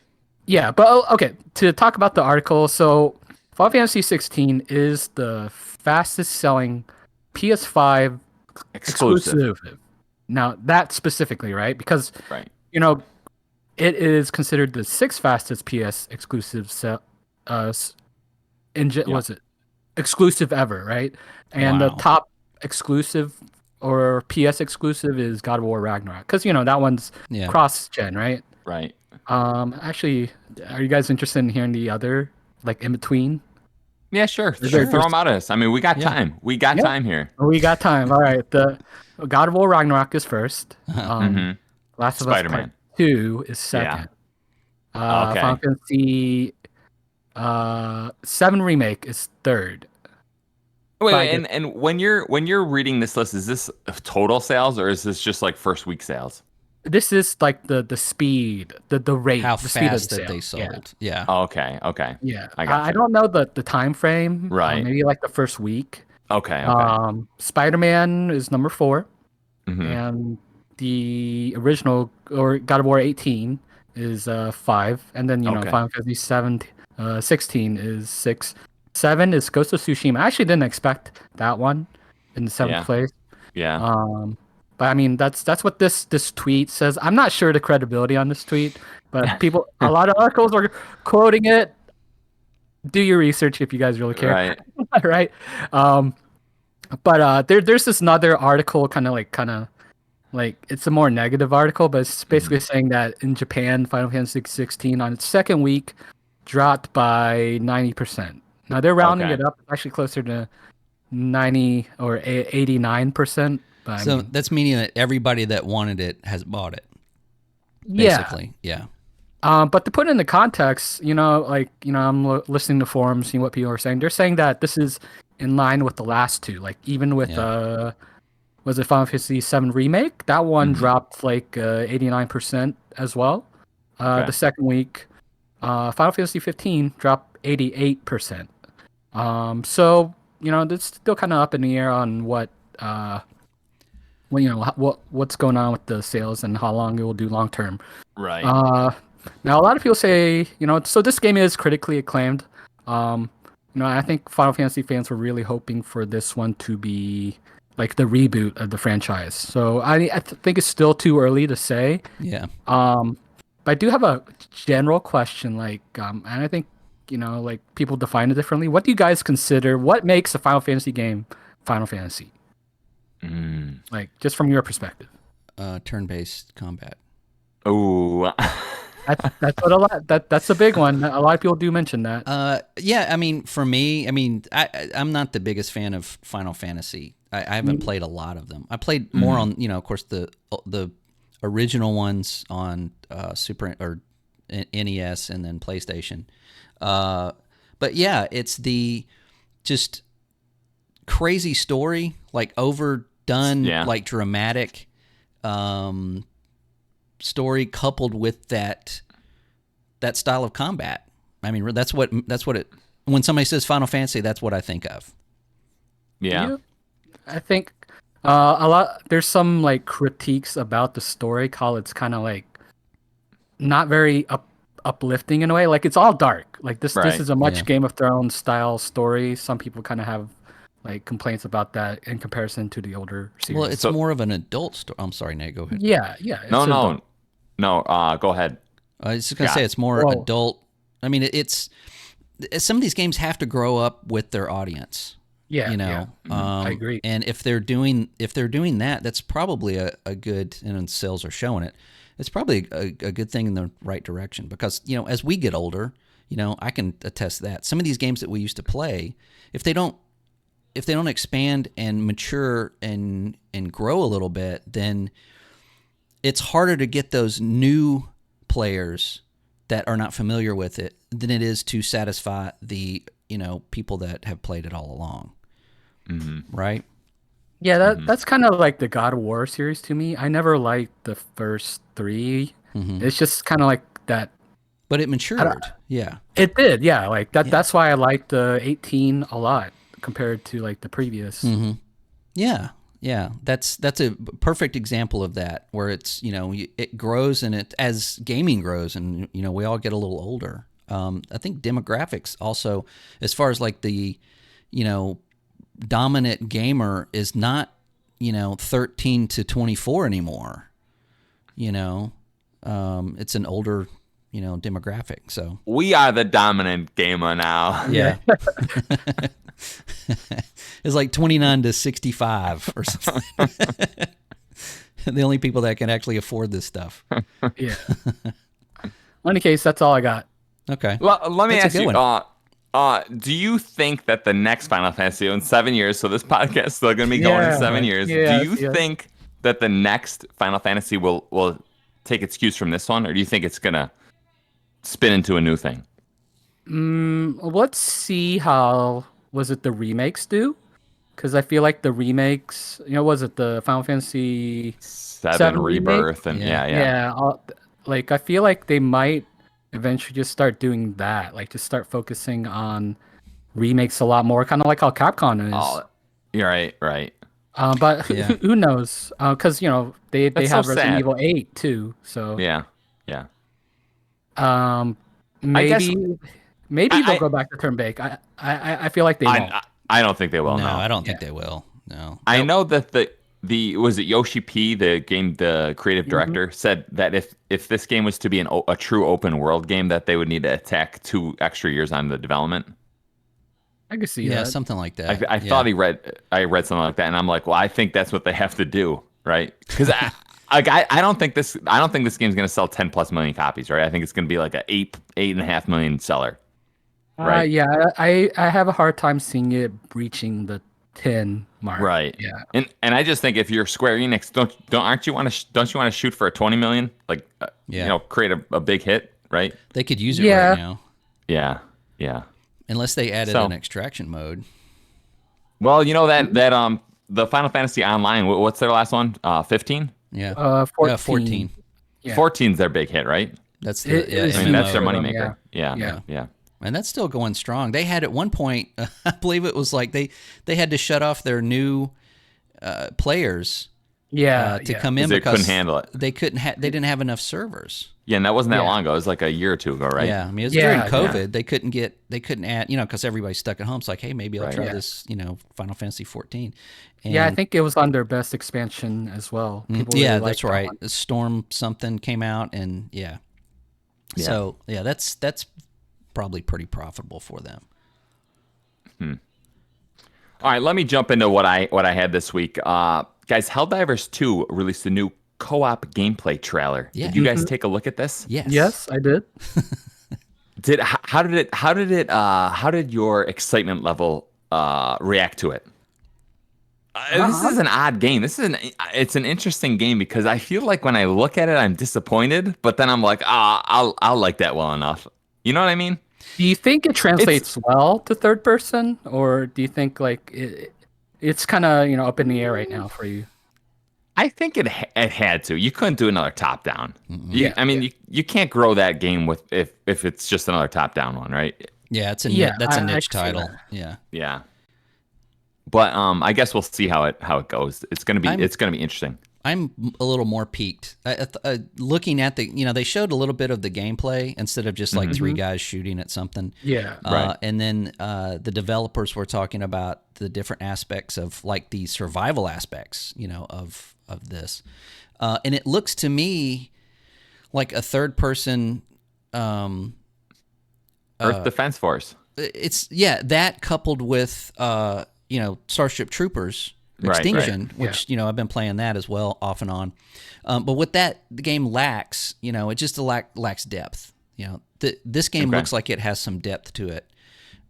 Yeah, but okay, to talk about the article, so Final Fantasy 16 is the fastest selling PS5 exclusive. Now, that specifically, right? Because it is considered the sixth fastest PS exclusive exclusive ever, right? And the top exclusive or PS exclusive is God of War Ragnarok, because that one's Yeah. cross-gen, right? Right. Actually, are you guys interested in hearing the other, like, in between? Yeah, sure. Sure. Throw them at us. I mean, we got Yeah. time. We got Yeah. time here. We got time. All right. The God of War Ragnarok is first. Mm-hmm. Last of Us Part Spider-Man. 2 is Yeah. second. Okay. Final Fantasy 7 Remake is third. Wait, But I wait, guess and when you're reading this list, is this total sales or is this just like first week sales? this is like the speed, the rate, How the speed of fast the that they sale. Yeah. sold. Yeah. Okay. Okay. Yeah. I got I you. don't know the time frame. Right. Maybe like the first week. Okay. Okay. Spider-Man is number 4, Mm-hmm. and the original or God of War 18 is 5, and then Okay. Final Fantasy 16 is 6. 7 is Ghost of Tsushima. I actually didn't expect that one in the 7th Yeah. place. Yeah. But I mean that's what this tweet says. I'm not sure the credibility on this tweet, but a lot of articles are quoting it. Do your research if you guys really care. Right. Right? But there's this another article kind of like it's a more negative article, but it's basically saying that in Japan, Final Fantasy 16 on its second week dropped by 90%. Now they're rounding Okay. it up, it's actually closer to 90 or 89%. But I So mean, that's meaning that everybody that wanted it has bought it. yeah. Basically. Yeah. But to put it into context, I'm listening to forums, seeing what people are saying. They're saying that this is in line with the last two. Like even with was it Final Fantasy 7 Remake? That one dropped like 89% as well. Okay. The second week, Final Fantasy 15 dropped 88%. So it's still kind of up in the air on what's going on with the sales and how long it will do long term. Right. Now a lot of people say, so this game is critically acclaimed. I think Final Fantasy fans were really hoping for this one to be like the reboot of the franchise. So I think it's still too early to say. Yeah. But I do have a general question, and I think like people define it differently. What do you guys consider? What makes a Final Fantasy game Final Fantasy? Like just from your perspective. Turn-based combat. Oh. That's what that's a big one. A lot of people do mention that. Yeah, I mean, for me, I'm not the biggest fan of Final Fantasy. I haven't played a lot of them. I played more on, of course, the original ones on Super or NES and then PlayStation. But yeah, it's the just crazy story, like overdone, like dramatic story coupled with that style of combat. I mean, that's what it. When somebody says Final Fantasy, that's what I think of. Yeah. I think there's some like critiques about the story, call it's kind of like not very uplifting in a way. Like it's all dark. Like this is a much Game of Thrones style story. Some people kind of have like complaints about that in comparison to the older series. Well, it's more of an adult story. I'm sorry, Nate, go ahead. Yeah. No, go ahead. I was just going to say it's more adult. I mean, it's some of these games have to grow up with their audience. Yeah, I agree. And if they're doing that, that's probably a good, and sales are showing it. It's probably a good thing in the right direction because as we get older, I can attest that some of these games that we used to play, if they don't expand and mature and grow a little bit, then it's harder to get those new players that are not familiar with it than it is to satisfy the people that have played it all along. Right? Yeah, that's kind of like the God of War series to me. I never liked the first 3. It's just kind of like that. But it matured. Yeah. It did. Yeah, like that. Yeah. That's why I liked the 18 a lot compared to like the previous. Yeah. Yeah, that's a perfect example of that, where it's it grows and it as gaming grows and we all get a little older. I think demographics also, as far as like the dominant gamer is not 13 to 24 anymore. It's an older demographic. So we are the dominant gamer now. Yeah. It's like 29 to 65 or something. The only people that can actually afford this stuff. Yeah. In any case, that's all I got. Okay. Well, let me That's a ask good you. one. Do you think that the next Final Fantasy in 7 years, so this podcast is still going to be going in 7 years, do you think that the next Final Fantasy will take its cues from this one, or do you think it's going to spin into a new thing? Let's see how the remakes do, because I feel like the remakes, was it the Final Fantasy 7 remake? Rebirth and yeah. Yeah, like I feel like they might eventually just start doing that, like just start focusing on remakes a lot more, kind of like how Capcom is. Oh, you're right. But Yeah. who knows? Because they That's have so Resident sad. Evil 8 too, so Yeah. maybe I- they'll I- go back to turn-based. I feel like they won't. I don't think they will. No, No, I don't think they will. No. I know that the was it Yoshi P, the creative director, said that if this game was to be a true open world game, that they would need to tack 2 extra years on the development. I could see Yeah, that. something like that. I thought I read something like that, and I'm like, well, I think that's what they have to do, right? Because I don't think this game's gonna sell 10+ million copies, right? I think it's gonna be like a 8.5 million seller. Right. Yeah, I have a hard time seeing it reaching the 10 mark. Right. Yeah. And I just think if you're Square Enix, don't you want to shoot for a 20 million? Like, create a big hit, right? They could use it Yeah. right now. Yeah. Unless they added an extraction mode. Well, that the Final Fantasy Online, what's their last one? 15? Yeah. 14. 14. Yeah. 14's their big hit, right? That's It is I mean, that's their for them, moneymaker. Yeah. Yeah. And that's still going strong. They had at one point, I believe it was like they had to shut off their new players to come in They because couldn't handle it. They didn't have enough servers. Yeah, and that wasn't that long ago. It was like a year or two ago, right? Yeah, I mean, it was Yeah, during COVID. They couldn't add, because everybody's stuck at home. It's like, hey, maybe I'll try this, Final Fantasy 14. And I think it was on their best expansion as well. People really liked that's that right. one. Storm something came out, and yeah. So yeah, that's probably pretty profitable for them. All right, let me jump into what I had this week. Guys, Helldivers 2 released a new co-op gameplay trailer. Yeah. Did you guys take a look at this? Yes, I did. How did your excitement level react to it? This is an odd game. It's an interesting game because I feel like when I look at it, I'm disappointed, but then I'm like, I'll like that well enough. You know what I mean? Do you think it translates well to third person, or do you think like it's kind of up in the air right now for you? I think it had to. You couldn't do another top down. You can't grow that game with if it's just another top down one, right? Yeah, that's a I niche can see title. that. Yeah. Yeah. But I guess we'll see how it goes. It's gonna be interesting. I'm a little more peaked. Looking at they showed a little bit of the gameplay instead of just like 3 guys shooting at something. Yeah. Right. And then the developers were talking about the different aspects of like the survival aspects, of this. And it looks to me like a third person. Earth Defense Force. It's that coupled with Starship Troopers. Extinction, right. which I've been playing that as well off and on, but what the game lacks, it just lacks depth. This game looks like it has some depth to it,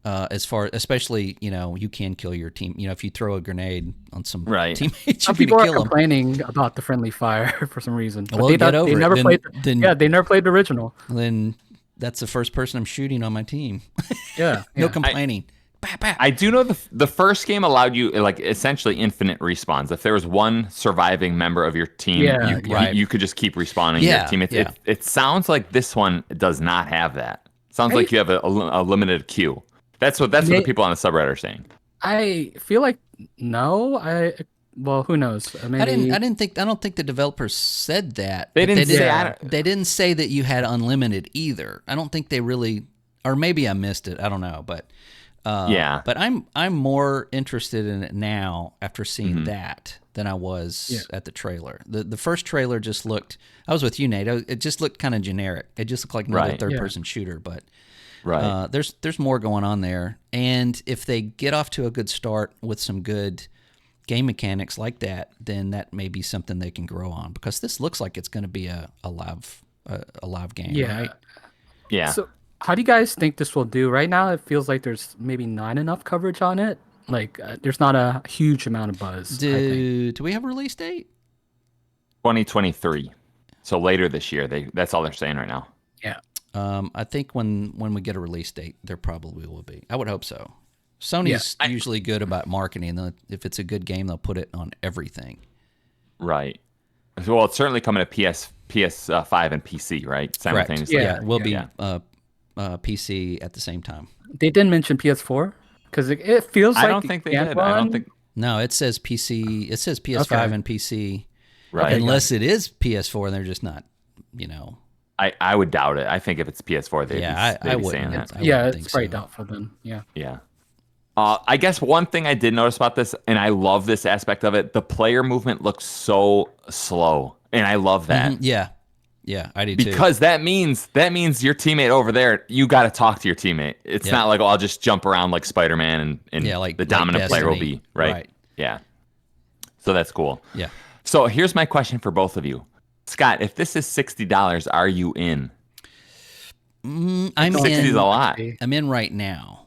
especially you can kill your team. If you throw a grenade on some teammates, some you people can are kill them. complaining about the friendly fire for some reason. But Well, they get over it. never played. Then- They never played the original. Then that's the first person I'm shooting on my team. Yeah. No complaining. I do know the first game allowed you like essentially infinite respawns. If there was one surviving member of your team, you could just keep respawning your team. It sounds like this one does not have that. Sounds like you have a limited queue. That's what the people on the subreddit are saying. I feel like no. Well, who knows? Maybe... I don't think the developers said that. They didn't say. They didn't say that you had unlimited either. I don't think they really, or maybe I missed it. I don't know, but. But I'm more interested in it now after seeing that than I was at the trailer. The first trailer just looked. I was with you, Nate. It just looked kind of generic. It just looked like another third person shooter. But Right. There's more going on there, and if they get off to a good start with some good game mechanics like that, then that may be something they can grow on. Because this looks like it's going to be a live game, right? Yeah. So, how do you guys think this will do? Right now, it feels like there's maybe not enough coverage on it. Like, there's not a huge amount of buzz. I think. Do we have a release date? 2023. So later this year. That's all they're saying right now. Yeah. I think when we get a release date, there probably will be. I would hope so. Sony's usually good about marketing. If it's a good game, they'll put it on everything. Right. Well, it's certainly coming to PS5 and PC, right? Simultaneously. Yeah, it will be PC at the same time. They didn't mention PS4 because it feels like I don't think they did. I don't think. No, it says PC. It says PS5 and PC. Right. Unless it is PS4, and they're just not. I would doubt it. I think if it's PS4, they'd be saying that. It's probably doubtful then. Yeah. Yeah. I guess one thing I did notice about this, and I love this aspect of it, the player movement looks so slow, and I love that. Mm-hmm. Yeah, I do too. Because that means your teammate over there, you got to talk to your teammate. It's not like, I'll just jump around like Spider-Man and like the dominant player will be, right? Right. Yeah. So that's cool. Yeah. So here's my question for both of you. Scott, if this is $60, are you in? I'm 60 in. is a lot. I'm in right now.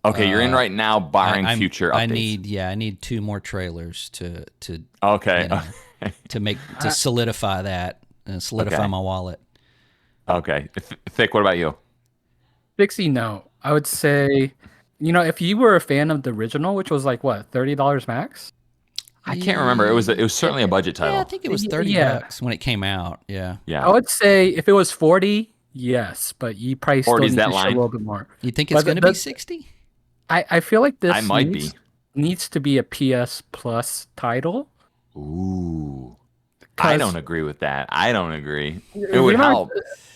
Okay, you're in right now, barring future updates. I need 2 more trailers to Okay. to solidify that and solidify my wallet. Okay. Thick, what about you? 60, no. I would say, if you were a fan of the original, which was like what, $30 max? I can't remember. It was certainly a budget title. Yeah, I think it was $30 when it came out. Yeah. Yeah. I would say if it was 40, yes, but you probably still need to show a little bit more. You think it's going to be 60? I feel like this needs to be a PS Plus title. Ooh. I don't agree with that. I don't agree. It would remember, help.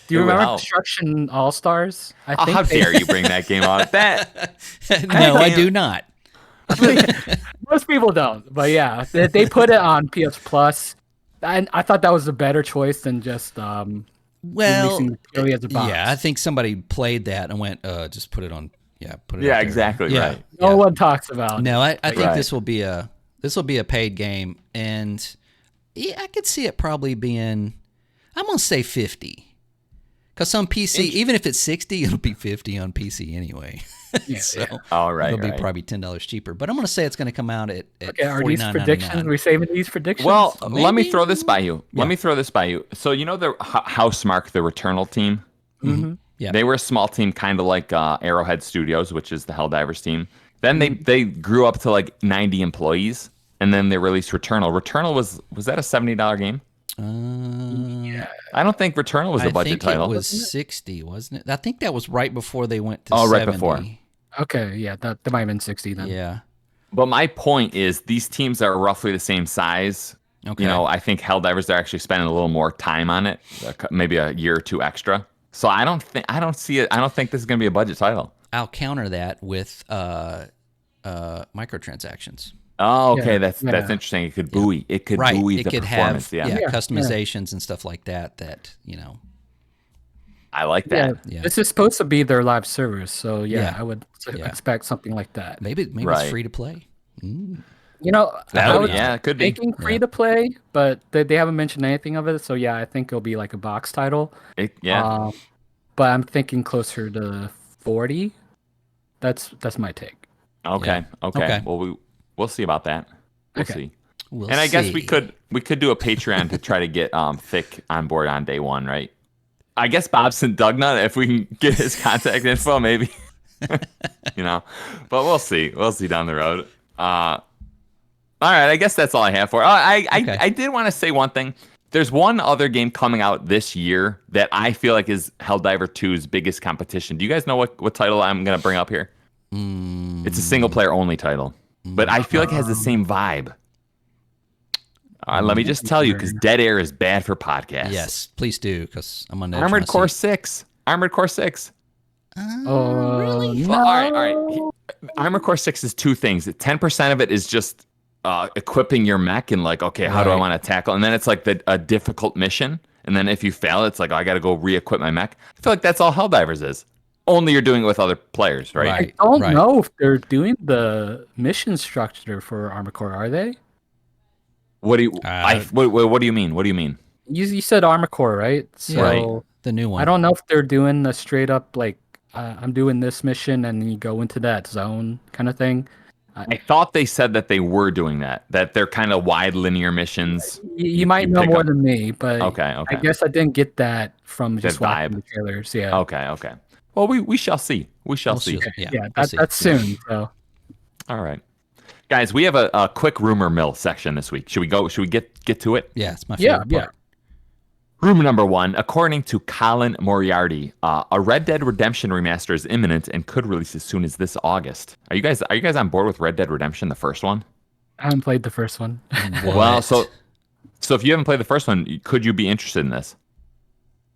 Do you remember Destruction All-Stars? How dare you bring that game on? No, I do not. Most people don't. But yeah, they put it on PS Plus. And I thought that was a better choice than just releasing purely as a box. Yeah, I think somebody played that and went, just put it on. Yeah, put it. Yeah, exactly. Right. No one talks about. No, I think this will be a paid game, and I could see it probably being. I'm gonna say 50, because on PC, even if it's 60, it'll be 50 on PC anyway. All right. It'll be probably $10 cheaper, but I'm gonna say it's gonna come out at are these predictions? Are we saving these predictions? Well, let me throw this by you. So the Housemarque, the Returnal team. Mm-hmm. Yeah. They were a small team, kind of like Arrowhead Studios, which is the Helldivers team. Then they grew up to like 90 employees, and then they released Returnal. Returnal was that a $70 game? Yeah. I don't think Returnal was a budget title. It was 60, wasn't it? I think that was right before they went to 70. Right before. Okay, yeah, that might have been 60 then. Yeah. But my point is, these teams are roughly the same size. Okay. I think Helldivers are actually spending a little more time on it, maybe a year or two extra. So I don't see it. I don't think this is going to be a budget title. I'll counter that with microtransactions. Oh, okay. That's interesting. It could buoy. It could buoy the performance. Customizations and stuff like that. I like that. Yeah. This is supposed to be their live service, so I would expect something like that. Maybe it's free to play. It could be making free to play, but they haven't mentioned anything of it. So I think it'll be like a box title. But I'm thinking closer to 40. That's my take. Okay. Well, we'll see about that. We'll see. And I guess we could do a Patreon to try to get Thick on board on day one, right? I guess Bobson Dugnut, if we can get his contact info, maybe. But we'll see. We'll see down the road. All right, I guess that's all I have for. I did want to say one thing. There's one other game coming out this year that I feel like is Helldiver 2's biggest competition. Do you guys know what title I'm going to bring up here? It's a single player only title, but I feel like it has the same vibe. Let me just tell you, because dead air is bad for podcasts. Yes, please do, because I'm on Armored Core 6. Armored Core 6. Really? No. Well, all right. Armored Core 6 is two things. 10% of it is just equipping your mech and like, okay, how do I want to tackle? And then it's like a difficult mission. And then if you fail, it's like, I got to go re-equip my mech. I feel like that's all Helldivers is. Only you're doing it with other players, right? Right. I don't know if they're doing the mission structure for Armored Core, are they? What do you what do you mean? What do you mean? You said Armored Core, right? So Right. The new one. I don't know if they're doing a straight up like I'm doing this mission and then you go into that zone kind of thing. I thought they said that they were doing that. That they're kind of wide linear missions. You might know pick more up- than me, but Okay. I guess I didn't get that from just That watching vibe. the trailers. Yeah. Okay. Well, we shall see. We shall We'll see. see. Yeah, Yeah, we'll that, see. that's soon. So All right, guys. We have a quick rumor mill section this week. Should we go? Should we get to it? Yeah, it's my yeah, favorite yeah. part. Rumor number one, according to Colin Moriarty, a Red Dead Redemption remaster is imminent and could release as soon as this August. Are you guys on board with Red Dead Redemption, the first one? I haven't played the first one. Well, so if you haven't played the first one, could you be interested in this?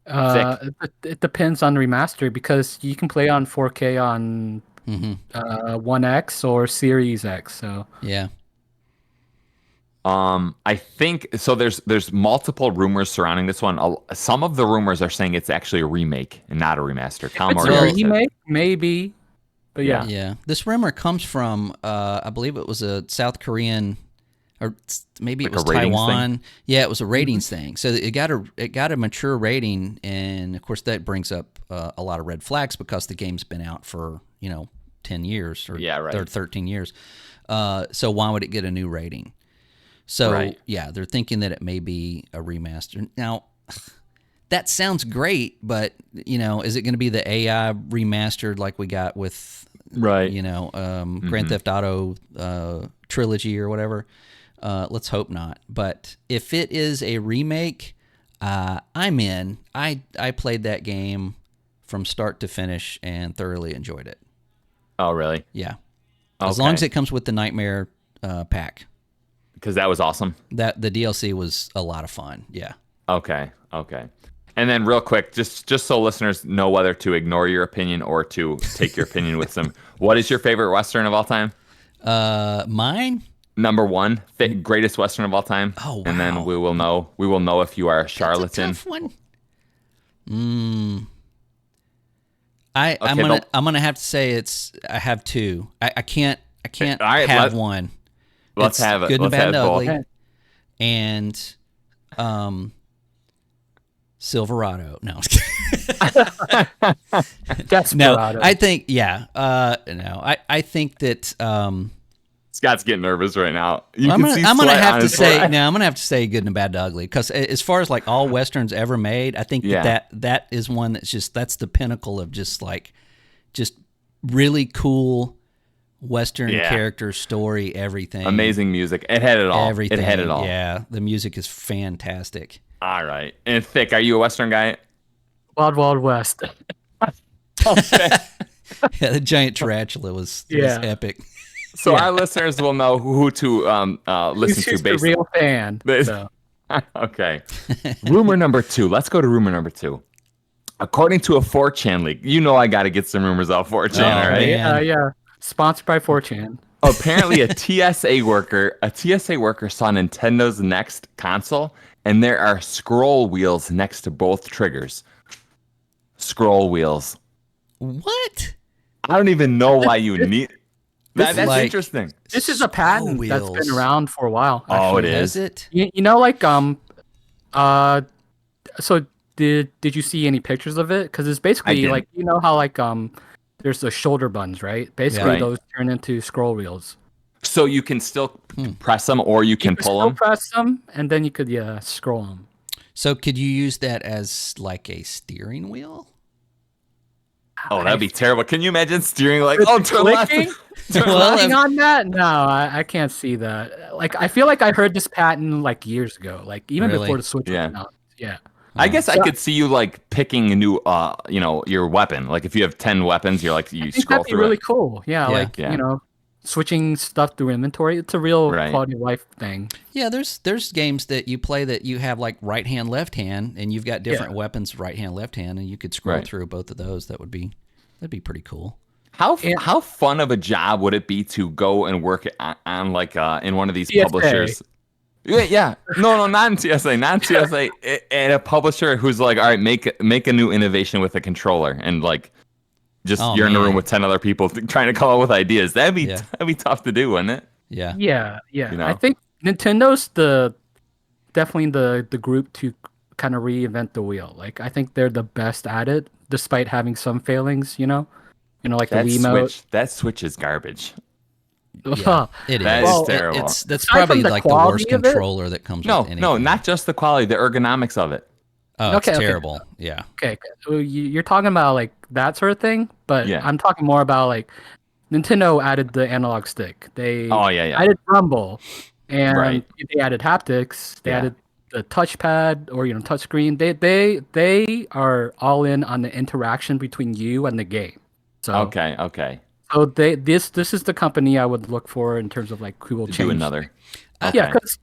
It depends on the remaster because you can play on 4K on One X or Series X. So Yeah. I think so. There's multiple rumors surrounding this one. Some of the rumors are saying it's actually a remake and not a remaster. Colin it's Moriarty a said- remake, maybe, but yeah. Yeah. This rumor comes from, I believe it was a South Korean, or maybe it Like was a ratings Taiwan. Yeah, it was a ratings thing. So it got a mature rating, and of course that brings up a lot of red flags because the game's been out for 10 years or Yeah, right. 13 years. So why would it get a new rating? So Right. yeah, they're thinking that it may be a remaster. Now, that sounds great, but is it going to be the AI remastered like we got with Right. Grand Theft Auto trilogy or whatever? Let's hope not. But if it is a remake, I'm in. I played that game from start to finish and thoroughly enjoyed it. Oh, really? Yeah, as long as it comes with the Nightmare pack. Because that was awesome. That the DLC was a lot of fun. Yeah. Okay. And then real quick, just so listeners know whether to ignore your opinion or to take your opinion with some. What is your favorite Western of all time? Mine. Number one, greatest Western of all time. Oh, wow. And then we will know if you are a charlatan. That's a tough one. I'm gonna have to say I have two. I can't All right, have one. Let's It's have it. Good Let's and Bad and have both. Ugly, and Silverado. No, Desperado. I think I think that Scott's getting nervous right now. You I'm can see gonna sweat have on to his say forehead. no. I'm gonna have to say Good and Bad to Ugly because as far as like all westerns ever made, I think Yeah. that is one that's the pinnacle of just really cool Western Yeah. character story, everything. Amazing music. It had it all. Everything. It had it all. Yeah, the music is fantastic. All right. And Thick, are you a Western guy? Wild Wild West. Okay. Yeah, the giant tarantula was epic. So our listeners will know who to listen He's to just a based real fan. This- So. Okay. Rumor number two. Let's go to rumor number two. According to a 4chan leak, I got to get some rumors off 4chan, Oh, all right? man. Yeah. Sponsored by 4chan. Apparently, a TSA worker saw Nintendo's next console, and there are scroll wheels next to both triggers. Scroll wheels. What? I don't even know why you need. That's like- interesting. This is a patent that's wheels. been around for a while. Oh, it actually. is. Is it? So did you see any pictures of it? Because it's basically didn't. like how there's the shoulder buttons, right? Basically, Right. those turn into scroll wheels. So you can still press them, or you can You pull still them. press them, and then you could scroll them. So could you use that as like a steering wheel? Oh, that'd be terrible. Can you imagine steering like, With oh, the turn left? clicking? Turn Well, left. Clicking on that? No, I can't see that. Like I feel like I heard this patent like years ago, like even Really? before the Switch Yeah. came out. Yeah. I guess I could see you like picking a new, your weapon. Like if you have 10 weapons, you're like you I think scroll that'd be through really it. cool. Yeah, Yeah. like Yeah. switching stuff through inventory. It's a real Right. quality of life thing. Yeah, there's games that you play that you have like right hand, left hand, and you've got different weapons, right hand, left hand, and you could scroll Right. through both of those. That'd be pretty cool. How fun of a job would it be to go and work on like in one of these TSA. publishers? Yeah. No, not in TSA, not in TSA. And a publisher who's like, all right, make a new innovation with a controller, and like Just Oh, you're in a room man. with 10 other people trying to come up with ideas. That'd Yeah. be tough to do, wouldn't it? Yeah. Yeah, yeah. You know? I think Nintendo's definitely the group to kind of reinvent the wheel. Like I think they're the best at it, despite having some failings. Like the Wiimote. That Switch is garbage. Yeah, it That is. is Well, terrible. That's aside from probably the like the worst quality of it. controller that comes with any No, game. not just the quality, the ergonomics of it. Oh, it's Okay, okay. terrible. Yeah. Okay, so you're talking about like that sort of thing, but Yeah. I'm talking more about like Nintendo added the analog stick. They Oh, yeah. added rumble, and Right. they added haptics. They Yeah. added the touchpad or touchscreen. They are all in on the interaction between you and the game. So Okay. so this is the company I would look for in terms of like who will Do change. another. Yeah, Okay. because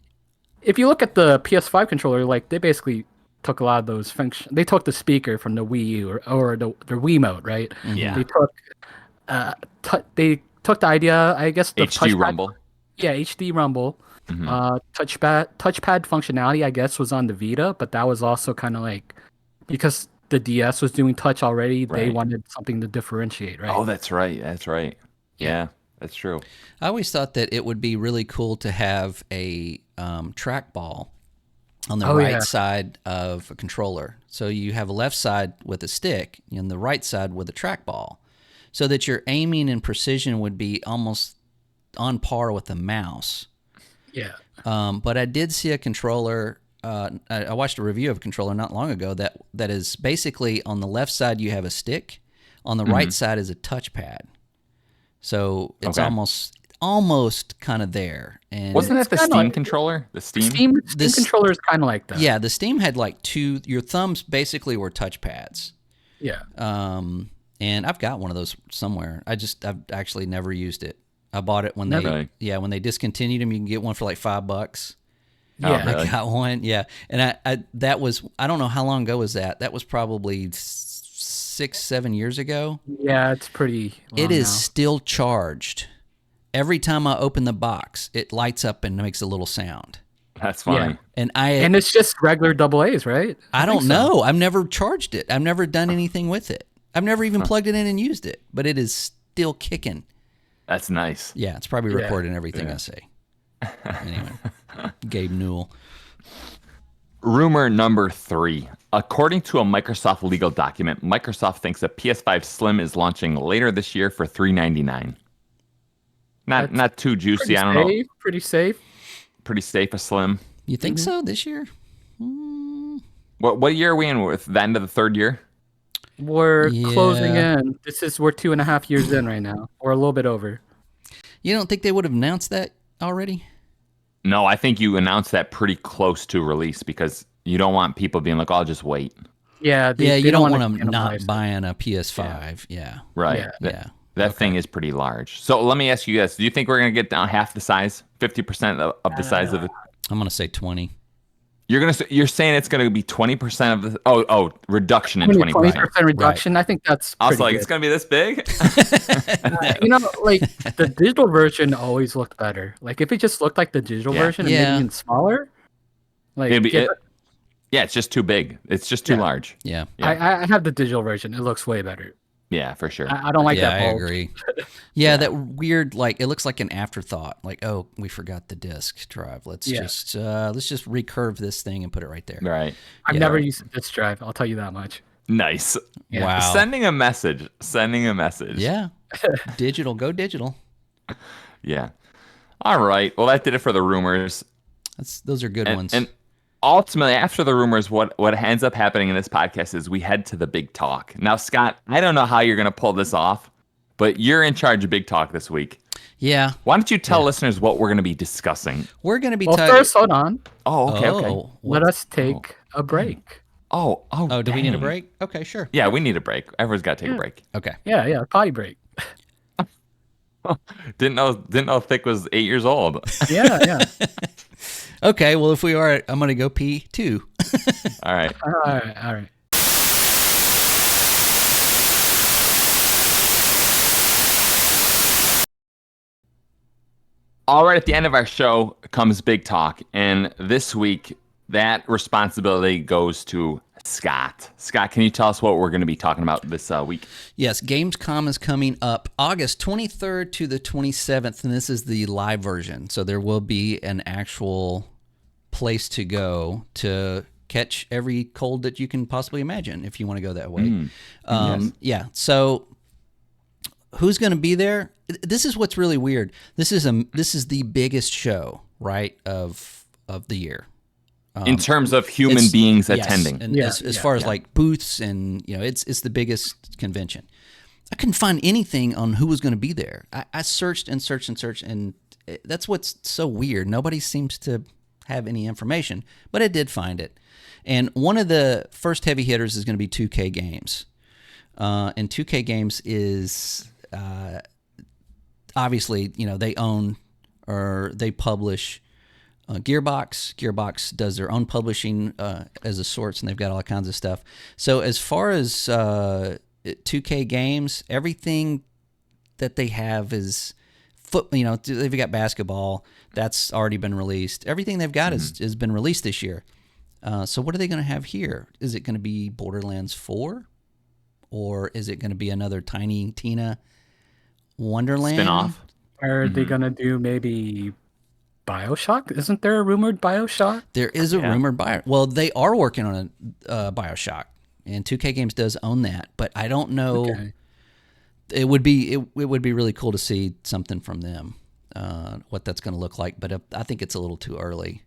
if you look at the PS5 controller, like they basically took a lot of those functions. They took the speaker from the Wii U or the Wiimote, right? Yeah. They took they took the idea, I guess, the HD touchpad. Rumble. Yeah, HD Rumble. Mhm. Touchpad functionality, I guess, was on the Vita, but that was also kind of like because the DS was doing touch already. They Right. wanted something to differentiate, right? Oh, that's right. Yeah, that's true. I always thought that it would be really cool to have a trackball on the Oh, right yeah. side of a controller. So you have a left side with a stick and the right side with a trackball, so that your aiming and precision would be almost on par with the mouse. Yeah. But I did see a controller. I watched a review of a controller not long ago that is basically on the left side you have a stick, on the right side is a touchpad. So it's Okay. almost kind of there. And Wasn't that the kinda Steam like- controller? The Steam? Steam This- controller is kind of like that. yeah, the Steam had like your thumbs basically were touchpads. Yeah. And I've got one of those somewhere. I've actually never used it. I bought it when Really? when they discontinued them. You can get one for like $5. Oh, Yeah. really? I got one, yeah. And that was, I don't know how long ago was that. That was probably 6-7 years ago. Yeah, it's pretty long It is now. still charged. Every time I open the box, it lights up and makes a little sound. That's funny. Yeah. And And it's just regular AA's, right? I think don't so. know. I've never charged it. I've never done anything with it. I've never even plugged it in and used it, but it is still kicking. That's nice. Yeah, it's probably Yeah. recording everything I say. Anyway, Gabe Newell. Rumor number 3. According to a Microsoft legal document, Microsoft thinks a PS5 Slim is launching later this year for $399. That's Not too juicy. Pretty I don't know. safe, pretty safe. Pretty safe a Slim. You think Mm-hmm. so this year? What year are we in with? The end of the third year? We're closing Yeah. in. We're 2.5 years in right now, or a little bit over. You don't think they would have announced that already? No, I think you announced that pretty close to release because you don't want people being like, "Oh, I'll just wait." Yeah, they You don't wanna want them not cannibalize it. buying a PS5. Yeah. Right. Yeah. That thing is pretty large. So let me ask you this. Do you think we're going to get down half the size? 50% of the size of it? I'm going to say 20. You're saying it's going to be 20% of the reduction in 20%. 20% reduction. I think that's I was pretty like, good. it's going to be this big? Like the digital version always looked better. Like if it just looked like the digital Yeah. version and Yeah. maybe even smaller. Like Yeah, it's just too big. It's just too Yeah. large. Yeah. Yeah. I have the digital version. It looks way better. Yeah, for sure. I don't like yeah, that I bulk. agree. Yeah, that weird, like, it looks like an afterthought. Like, oh, we forgot the disk drive. Let's Yeah. just recurve this thing and put it right there. Right. I've Yeah. never used this drive. I'll tell you that much. Nice. Yeah. Wow. Sending a message. Yeah. Digital. Go digital. Yeah. All right. Well, that did it for the rumors. Those are good ones. And ultimately, after the rumors, what ends up happening in this podcast is we head to the big talk. Now, Scott, I don't know how you're going to pull this off, but you're in charge of big talk this week. yeah. Why don't you tell listeners what we're going to be discussing? We're going to be Well, talking. first, hold on. Oh, okay, okay. Let us take a break. Oh, do we need a dang. break? Okay, sure. Yeah, we need a break. Everyone's got to take a break. Okay. Yeah, potty break. Didn't know Thick was 8 years old. Yeah. Okay, well, if we are, I'm going to go pee too. All right. All right. All right, at the end of our show comes Big Talk, and this week that responsibility goes to Scott. Scott, can you tell us what we're going to be talking about this week? Yes, Gamescom is coming up August 23rd to the 27th, and this is the live version. So there will be an actual place to go to catch every cold that you can possibly imagine if you want to go that way. Yes. Yeah. So who's going to be there? This is what's really weird. This is the biggest show, right, of the year. In terms of human beings Yes, attending. and as far as like booths and it's the biggest convention. I couldn't find anything on who was going to be there. I searched and searched and searched, and that's what's so weird. Nobody seems to have any information, but I did find it. And one of the first heavy hitters is going to be 2K Games, and 2K Games is obviously they own or they publish. Gearbox. Gearbox does their own publishing as a source, and they've got all kinds of stuff. So as far as 2K Games, everything that they have is they've got basketball that's already been released. Everything they've got has been released this year. So what are they going to have here? Is it going to be Borderlands 4, or is it going to be another Tiny Tina Wonderland Spin-off? Are they gonna do maybe BioShock? Isn't there a rumored BioShock? There is a rumored Well, they are working on a BioShock, and 2K Games does own that. But I don't know. Okay. It would be really cool to see something from them, what that's going to look like. But I think it's a little too early.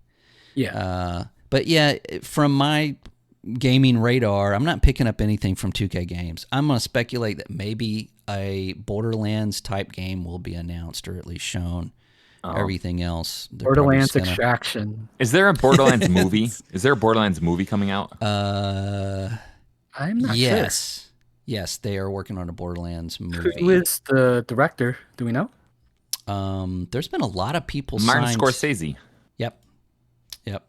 Yeah. But yeah, from my gaming radar, I'm not picking up anything from 2K Games. I'm going to speculate that maybe a Borderlands type game will be announced or at least shown. Everything else, Borderlands Extraction. Is there a Borderlands movie? Is there a Borderlands movie coming out? I'm not sure. Yes, they are working on a Borderlands movie. Who is the director? Do we know? There's been a lot of people Martin signed. Scorsese. Yep.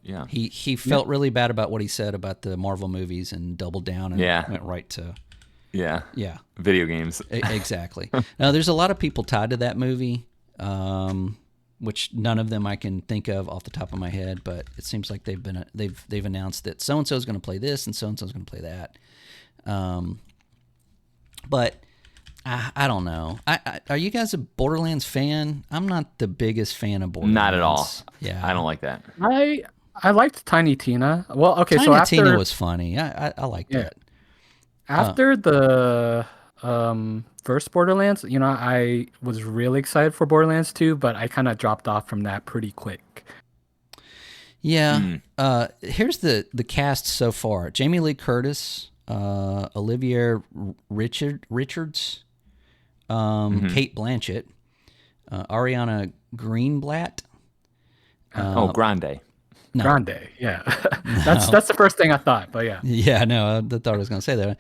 Yeah. He felt really bad about what he said about the Marvel movies and doubled down and went right to Yeah. yeah Video games. Exactly. Now there's a lot of people tied to that movie. Which none of them I can think of off the top of my head, but it seems like they've announced that so and so is going to play this and so and so is going to play that. But I don't know. Are you guys a Borderlands fan? I'm not the biggest fan of Borderlands. Not at all. Yeah, I don't like that. I liked Tiny Tina. Well, okay, Tiny so after Tina was funny. I liked that. after the first Borderlands, I was really excited for Borderlands 2, but I kind of dropped off from that pretty quick. Yeah. Here's the cast so far: Jamie Lee Curtis, Olivia Richards, Kate Blanchett, Ariana Greenblatt. Grande. No. Grande, yeah. That's the first thing I thought, but yeah. Yeah, no, I thought I was going to say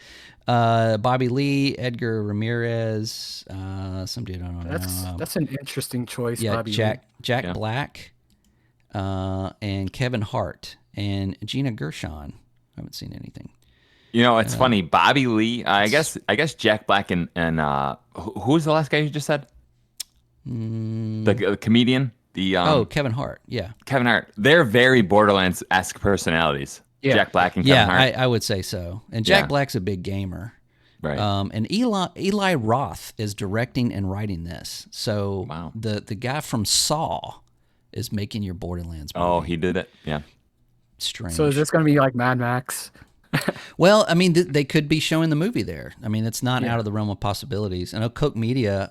that. Bobby Lee, Edgar Ramirez, some dude I don't know. That's an interesting choice, Yeah, Bobby. Jack Black, and Kevin Hart, and Gina Gershon. I haven't seen anything. It's funny. Bobby Lee. I guess Jack Black and who was the last guy you just said? The comedian. Kevin Hart. Yeah, Kevin Hart. They're very Borderlands-esque personalities. Yeah. Jack Black and Kevin Hart. I would say so. And Jack Black's a big gamer. Right. And Eli Roth is directing and writing this. So Wow. the guy from Saw is making your Borderlands movie. Oh, he did it. Yeah. Strange. So is this going to be like Mad Max? Well, I mean, they could be showing the movie there. I mean, it's not out of the realm of possibilities. I know Koch Media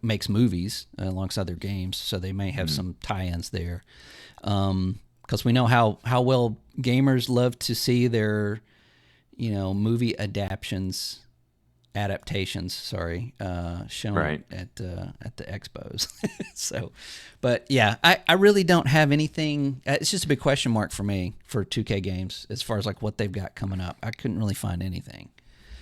makes movies alongside their games, so they may have some tie-ins there. Because we know how well gamers love to see their, movie adaptations. Shown Right. at the expos. So, but yeah, I really don't have anything. It's just a big question mark for me for 2K Games as far as like what they've got coming up. I couldn't really find anything.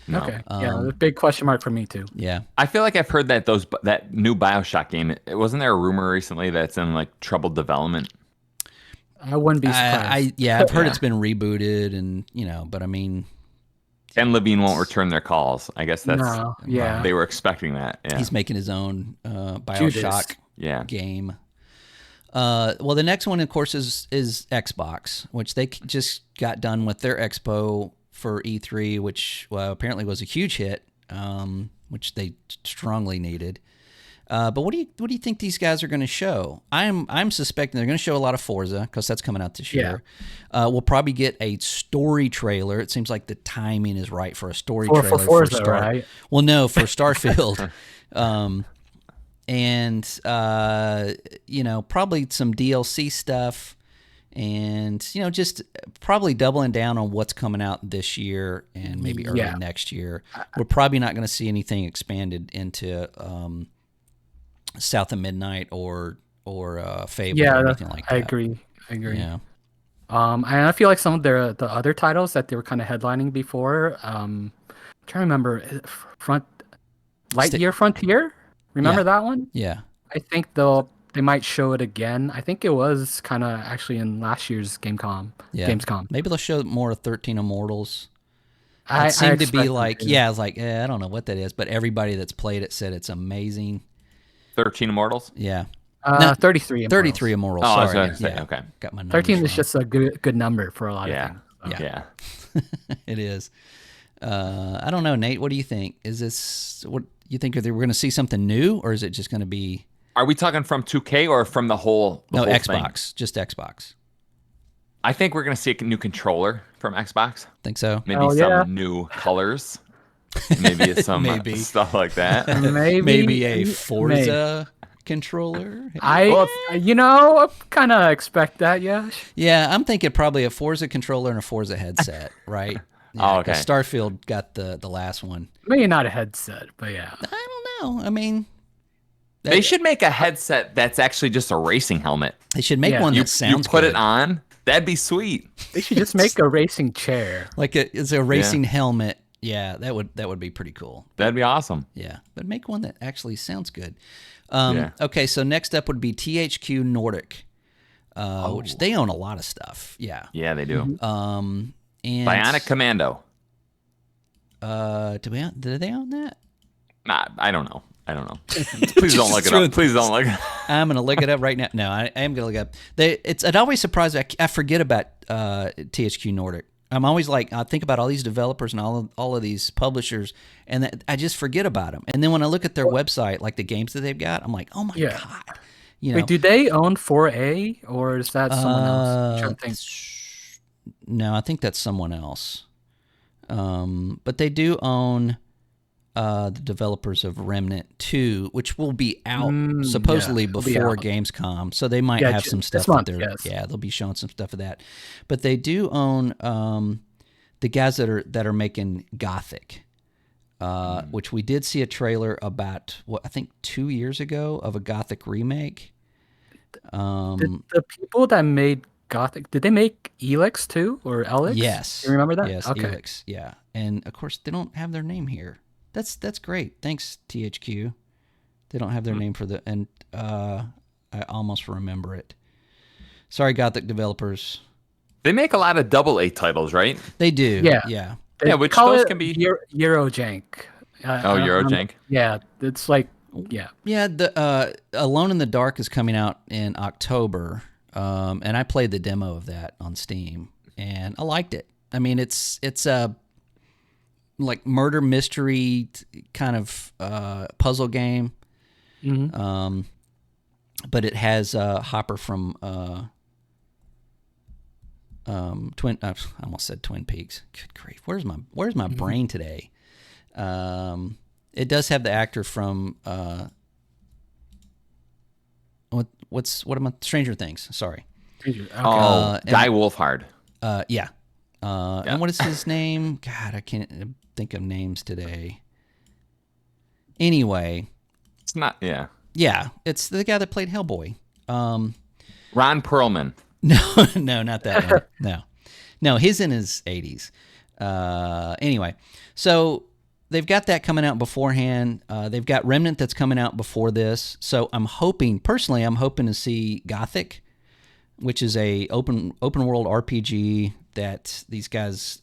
No. Okay. Yeah, a big question mark for me too. Yeah. I feel like I've heard that that new BioShock game. Wasn't there a rumor recently that it's in like troubled development? I wouldn't be surprised. I've heard it's been rebooted, and but I mean, Ken Levine won't return their calls. I guess that's they were expecting that. Yeah. he's making his own Judas. BioShock Yeah. game. Well, the next one, of course, is Xbox, which they just got done with their expo for E3, which apparently was a huge hit, which they strongly needed. But what do you think these guys are going to show? I'm suspecting they're going to show a lot of Forza because that's coming out this year. We'll probably get a story trailer. It seems like the timing is right for a story trailer for Forza, right? Well, no, for Starfield. And probably some DLC stuff, and just probably doubling down on what's coming out this year and maybe early next year. We're probably not going to see anything expanded into South of Midnight or Fable or anything like that. I agree. Yeah. And I feel like some of the other titles that they were kind of headlining before. I'm trying to remember Lightyear Frontier. Remember that one? Yeah. I think they might show it again. I think it was kind of actually in last year's Gamescom. Maybe they'll show more of 13 Immortals. I It seemed to be expect like, them to. I was like, I don't know what that is, but everybody that's played it said it's amazing. 13 Immortals? Yeah. 33. Immortals. 33 Immortals. Oh, I was Sorry. going to say, okay. Got my numbers 13 is wrong. just a good number for a lot of things. Yeah. It is. I don't know, Nate. What do you think? Is this what you think? We're going to see something new, or is it just going to be? Are we talking from 2K or from the whole? No, whole Xbox. thing? Just Xbox. I think we're going to see a new controller from Xbox. Think so? Maybe some new colors. Maybe some stuff like that. Maybe a Forza controller. I kind of expect that. Yeah. Yeah, I'm thinking probably a Forza controller and a Forza headset, right? Yeah, Oh, okay. 'cause Starfield got the last one. Maybe not a headset, but yeah. I don't know. I mean, They should make a headset that's actually just a racing helmet. They should make one You that sounds put good. it on. That'd be sweet. They should just make a racing chair. Like it's a racing helmet. Yeah, that would be pretty cool. That'd be awesome. Yeah, but make one that actually sounds good. Yeah. Okay, so next up would be THQ Nordic, which they own a lot of stuff. Yeah. Yeah, they do. And Bionic Commando. do they own that? Nah, I don't know. Please don't look it up. Please don't look it up. I'm gonna look it up right now. No, I am gonna look it up. It always surprises me. I forget about THQ Nordic. I'm always like, I think about all these developers and all of these publishers, and I just forget about them. And then when I look at their website, like the games that they've got, I'm like, oh my god. Wait, do they own 4A or is that someone else? I'm trying to think. No, I think that's someone else. But they do own the developers of Remnant 2, which will be out supposedly before Gamescom. So they might have some stuff that they're they'll be showing some stuff of that. But they do own the guys that are making Gothic. Which we did see a trailer about I think 2 years ago of a Gothic remake. Did the people that made Gothic, did they make Elix too, or Elix? Yes. You remember that? Yes, okay. Elix, yeah. And of course they don't have their name here. That's great. Thanks, THQ. They don't have their name for and I almost remember it. Sorry, Gothic developers. They make a lot of AA titles, right? They do. Yeah. Yeah. Which call those it can be Eurojank. Eurojank. Yeah, it's like Yeah, the Alone in the Dark is coming out in October, and I played the demo of that on Steam, and I liked it. I mean, it's a like murder mystery kind of puzzle game, but it has Hopper from Twin. I almost said Twin Peaks. Good grief! Where's my brain today? It does have the actor from what am I? Stranger Things. Sorry. Okay. Guy Wolfhard. Yeah. And what is his name? God, I can't think of names today. Anyway. It's not. Yeah. Yeah, it's the guy that played Hellboy. Ron Perlman. No, not that one. No, he's in his 80s. Anyway, so they've got that coming out beforehand. They've got Remnant that's coming out before this. So I'm hoping to see Gothic, which is a open world RPG that these guys,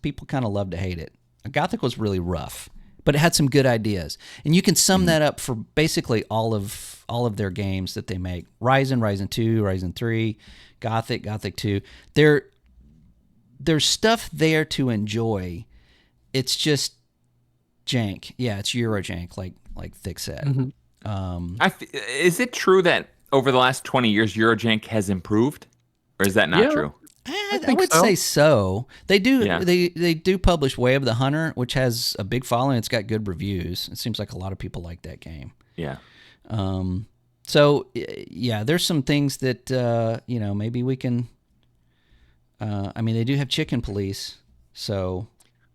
people kind of love to hate it. Gothic was really rough, but it had some good ideas, and you can sum that up for basically all of all of their games that they make. Ryzen, Ryzen 2, Ryzen 3, Gothic, Gothic 2. There's stuff there to enjoy. It's just jank. Yeah, it's Eurojank, like Thick said. Mm-hmm. Is it true that over the last 20 years, Eurojank has improved? Or is that not true? I would say so. They do. Yeah. They do publish Way of the Hunter, which has a big following. It's got good reviews. It seems like a lot of people like that game. Yeah. So yeah, there's some things that maybe we can. I mean, they do have Chicken Police, so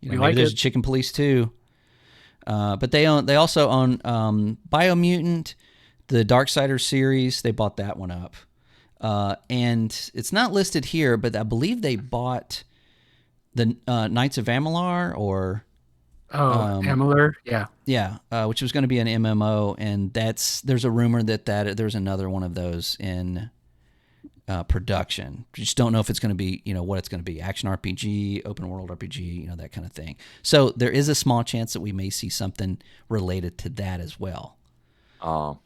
maybe there's a Chicken Police too. But they also own Biomutant, the Darksiders series. They bought that one up. And it's not listed here, but I believe they bought the Knights of Amalur or Amalur, which was going to be an MMO, and there's a rumor that there's another one of those in production. We just don't know if it's going to be what it's going to be, action RPG, open world RPG, that kind of thing. So there is a small chance that we may see something related to that as well. Oh.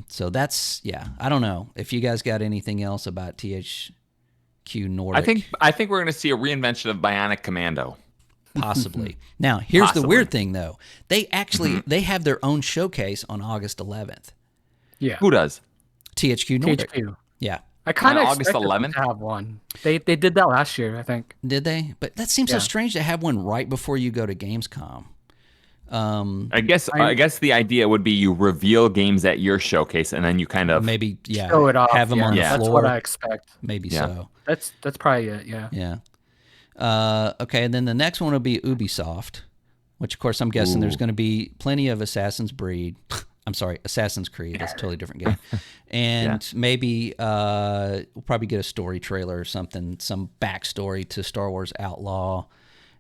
So that's I don't know if you guys got anything else about THQ Nordic. I think we're going to see a reinvention of Bionic Commando. Possibly. Now, here's the weird thing though. They actually they have their own showcase on August 11th. Yeah. Who does? THQ Nordic. THQ. Yeah. I kind of August expected 11th? them to have one. They did that last year, I think. Did they? But that seems so strange to have one right before you go to Gamescom. I guess the idea would be you reveal games at your showcase and then you kind of maybe show it off. have them on the floor. That's what I expect. Maybe so. That's probably it. Yeah. Yeah. Okay, and then the next one will be Ubisoft, which of course I'm guessing there's going to be plenty of Assassin's Creed. That's a totally different game. And maybe we'll probably get a story trailer or something, some backstory to Star Wars Outlaw,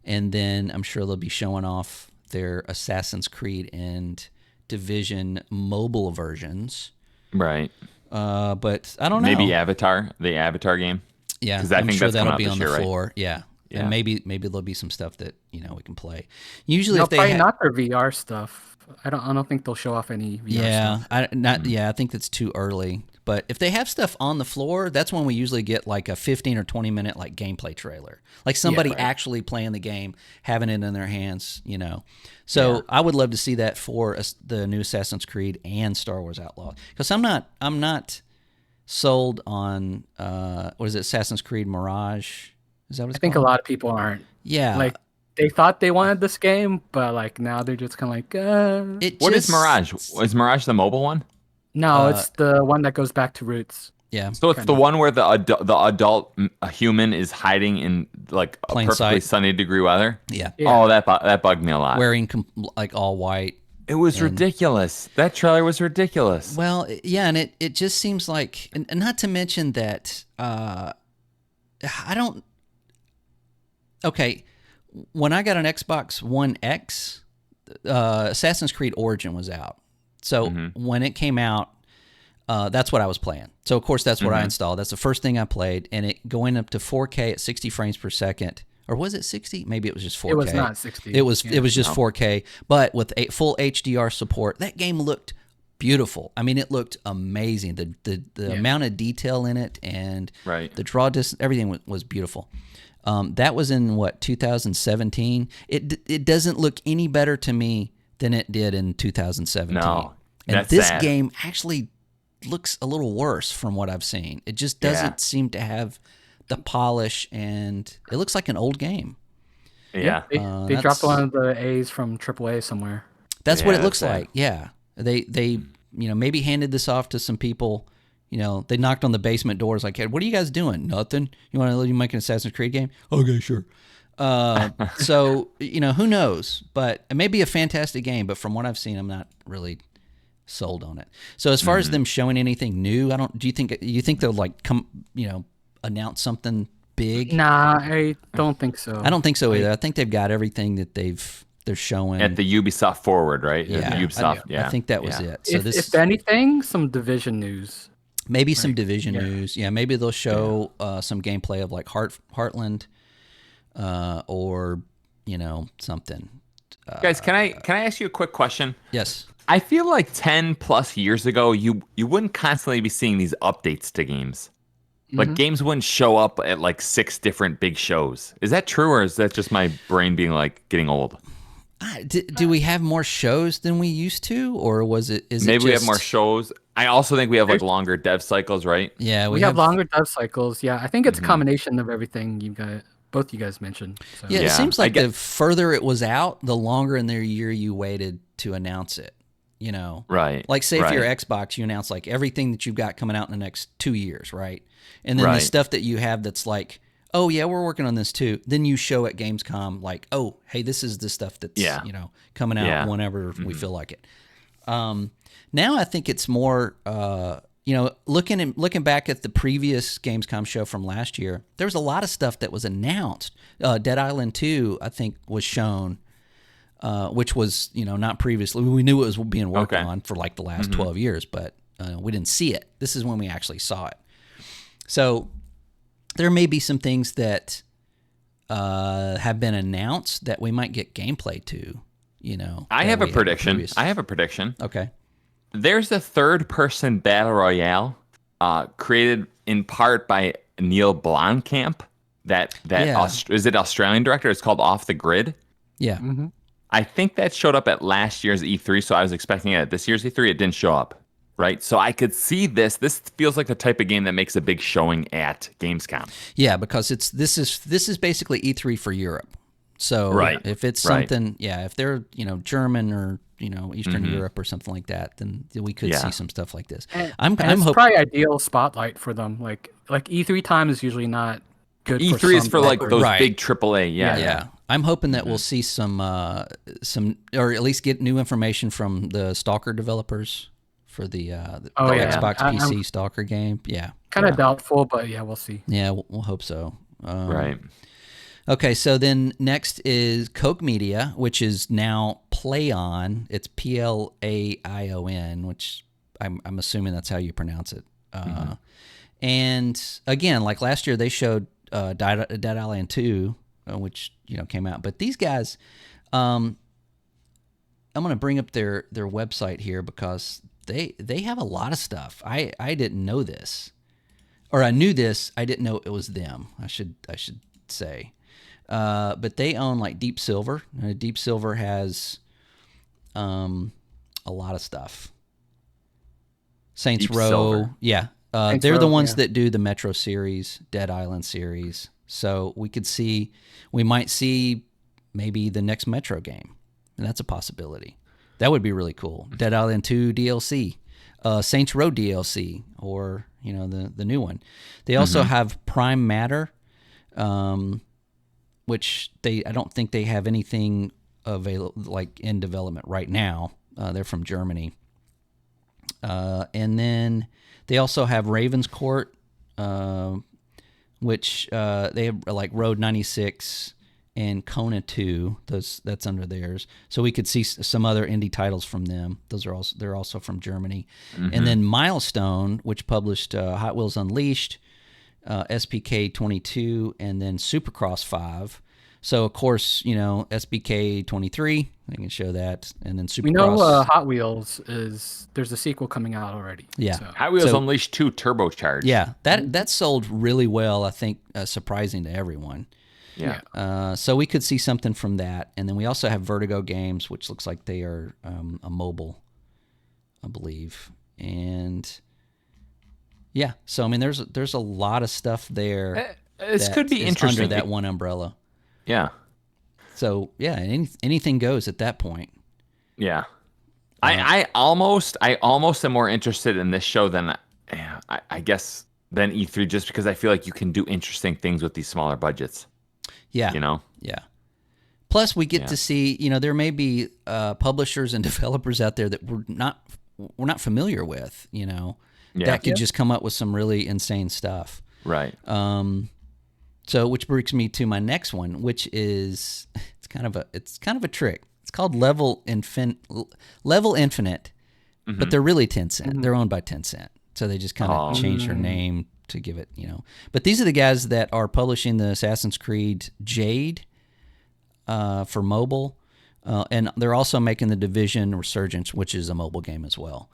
and then I'm sure they'll be showing off their Assassin's Creed and Division mobile versions. Right. But I don't know. Maybe Avatar, the Avatar game. Yeah, because I think sure that's that'll coming be out on this the year, floor. right? Yeah. Yeah. And maybe there'll be some stuff that we can play. Usually, No, if they probably not their VR stuff. I don't think they'll show off any VR stuff. I think that's too early. But if they have stuff on the floor, that's when we usually get like a 15 or 20 minute like gameplay trailer, like somebody actually playing the game, having it in their hands. So I would love to see that for the new Assassin's Creed and Star Wars Outlaw, because I'm not sold on what is it, Assassin's Creed Mirage? Is that what it's I think called? a lot of people aren't. Yeah. Like they thought they wanted this game, but like now they're just kind of like. What is Mirage? Is Mirage the mobile one? No, it's the one that goes back to roots. Yeah. So it's the one where the adult human is hiding in like a Plain perfectly sight. sunny degree weather. Yeah. Oh, that bugged me a lot. Wearing like all white. It was ridiculous. That trailer was ridiculous. Well, yeah, and it just seems like, and not to mention that I don't. Okay, when I got an Xbox One X, Assassin's Creed Origin was out. So when it came out, that's what I was playing. So of course that's what I installed. That's the first thing I played, and it going up to 4K at 60 frames per second. Or was it 60? Maybe it was just 4K. It was not 60. It was just 4K, but with full HDR support. That game looked beautiful. I mean, it looked amazing. The amount of detail in it and the draw distance, everything was beautiful. That was in 2017. It doesn't look any better to me than it did in 2017. No, and this game actually looks a little worse from what I've seen. It just doesn't seem to have the polish, and it looks like an old game. Yeah. They dropped one of the A's from AAA somewhere. That's what it looks like. Yeah. They maybe handed this off to some people. They knocked on the basement doors like, hey, what are you guys doing? Nothing. You want to make an Assassin's Creed game? Okay, sure. So, who knows? But it may be a fantastic game, but from what I've seen, I'm not really sold on it. So as far as them showing anything new, do you think they'll like announce something big? Nah, I don't think so. I don't think so either. I think they've got everything that they're showing at the Ubisoft Forward, right? Yeah, the Ubisoft. I think that was it. So if anything, some Division news. Maybe some Division news. Yeah, maybe they'll show some gameplay of like Heartland, or something. Guys, can I ask you a quick question? Yes. I feel like 10 plus years ago, you wouldn't constantly be seeing these updates to games. Like games wouldn't show up at like 6 different big shows. Is that true, or is that just my brain being like getting old? Do we have more shows than we used to, or was it? Is Maybe it we just, have more shows. I also think we have like longer dev cycles, right? Yeah, We have longer dev cycles. Yeah, I think it's a combination of everything both you guys mentioned. So. Yeah, it Yeah, seems I like get- the further it was out, the longer in their year you waited to announce it. You know, Right. like say for your right. Xbox, you announce like everything that you've got coming out in the next 2 years, right? And then the Right. stuff that you have that's like, oh yeah, we're working on this too. Then you show at Gamescom like, oh hey, this is the stuff that's Yeah. coming out Yeah. whenever we feel like it. Now I think it's more, looking back at the previous Gamescom show from last year, there was a lot of stuff that was announced. Dead Island 2, I think, was shown, which was, not previously. We knew it was being worked Okay. on for like the last 12 years, but we didn't see it. This is when we actually saw it. So there may be some things that have been announced that we might get gameplay to, I that have a we prediction. previous- I have a prediction. Okay. There's a third-person battle royale created in part by Neil Blomkamp. That Yeah. Is it Australian director? It's called Off the Grid. Yeah. I think that showed up at last year's E3, so I was expecting it at this year's E3. It didn't show up, right? So I could see this. This feels like the type of game that makes a big showing at Gamescom. Yeah, because this is basically E3 for Europe. So Right. if it's Right. something, if they're German or Eastern Europe or something like that, then we could Yeah. see some stuff like this. And I'm it's hoping. probably ideal spotlight for them. Like E3 time is usually not good. E3 is some for like developers. those Right. big AAA. Yeah. Yeah, I'm hoping that we'll see some, or at least get new information from the Stalker developers for the Oh, yeah. Xbox I'm PC Stalker game. Yeah, Kind of doubtful, but yeah, we'll see. yeah, we'll hope so. Right. Okay, so then next is Koch Media, which is now PlayOn. It's PLAION, which I'm assuming that's how you pronounce it. And again, like last year, they showed Dead Island 2, which came out. But these guys, I'm going to bring up their website here because they have a lot of stuff. I didn't know this, or I knew this. I didn't know it was them. I should say. But they own like Deep Silver. Deep Silver has a lot of stuff. Saints Deep Row, Silver. yeah. Saints They're the Row, ones yeah. that do the Metro series, Dead Island series. So we might see maybe the next Metro game, and that's a possibility. That would be really cool. Dead Island 2 DLC, Saints Row DLC, or the new one. They also have Prime Matter. Which I don't think they have anything available like in development right now. They're from Germany, and then they also have Ravenscourt, which they have like Road 96 and Kona 2. That's under theirs. So we could see some other indie titles from them. They're also from Germany, and then Milestone, which published Hot Wheels Unleashed, SPK 22, and then Supercross 5. So of course, SPK 23, I can show that, and then Supercross. We know Hot Wheels there's a sequel coming out already. Yeah. So. Hot Wheels So- Unleashed 2 Turbocharged. Yeah, that sold really well. I think surprising to everyone. Yeah. So we could see something from that, and then we also have Vertigo Games, which looks like they are a mobile, I believe, and yeah. So I mean, there's a lot of stuff there. This that could be is interesting. under that one umbrella. Yeah. So yeah, anything goes at that point. Yeah. I almost am more interested in this show than I guess than E3, just because I feel like you can do interesting things with these smaller budgets. Yeah, yeah. Plus, we get to see. There may be publishers and developers out there that we're not familiar with. That could just come up with some really insane stuff. Right. So, which brings me to my next one, which is it's kind of a trick. It's called Level Infinite, but they're really Tencent. They're owned by Tencent, so they just kind of changed their name to give it, But these are the guys that are publishing the Assassin's Creed Jade for mobile, And they're also making the Division Resurgence, which is a mobile game as well.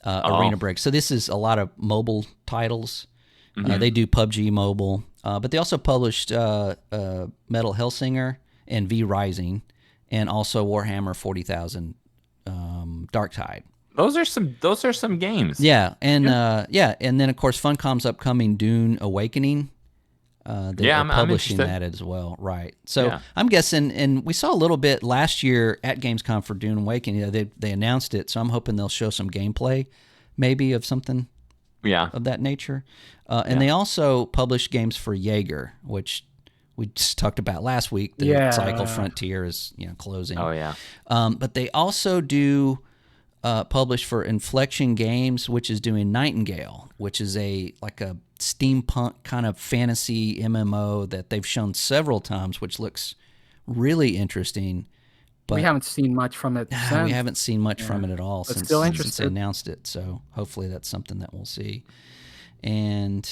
Arena Break. So this is a lot of mobile titles. They do PUBG Mobile, but they also published Metal Hellsinger and V Rising, and also Warhammer 40,000 Dark Tide. Those are some games. Yeah, and and then of course Funcom's upcoming Dune Awakening. They're publishing that as well, right? So I'm guessing, and we saw a little bit last year at Gamescom for Dune Awakening. They announced it, so I'm hoping they'll show some gameplay, maybe of something, of that nature. And they also published games for Jaeger, which we just talked about last week. The Cycle Frontier is closing. Oh yeah. But they also do publish for Inflection Games, which is doing Nightingale, which is like a steampunk kind of fantasy MMO that they've shown several times, which looks really interesting. But we haven't seen much from it since. We haven't seen much from it at all But since they announced it. So hopefully that's something that we'll see. And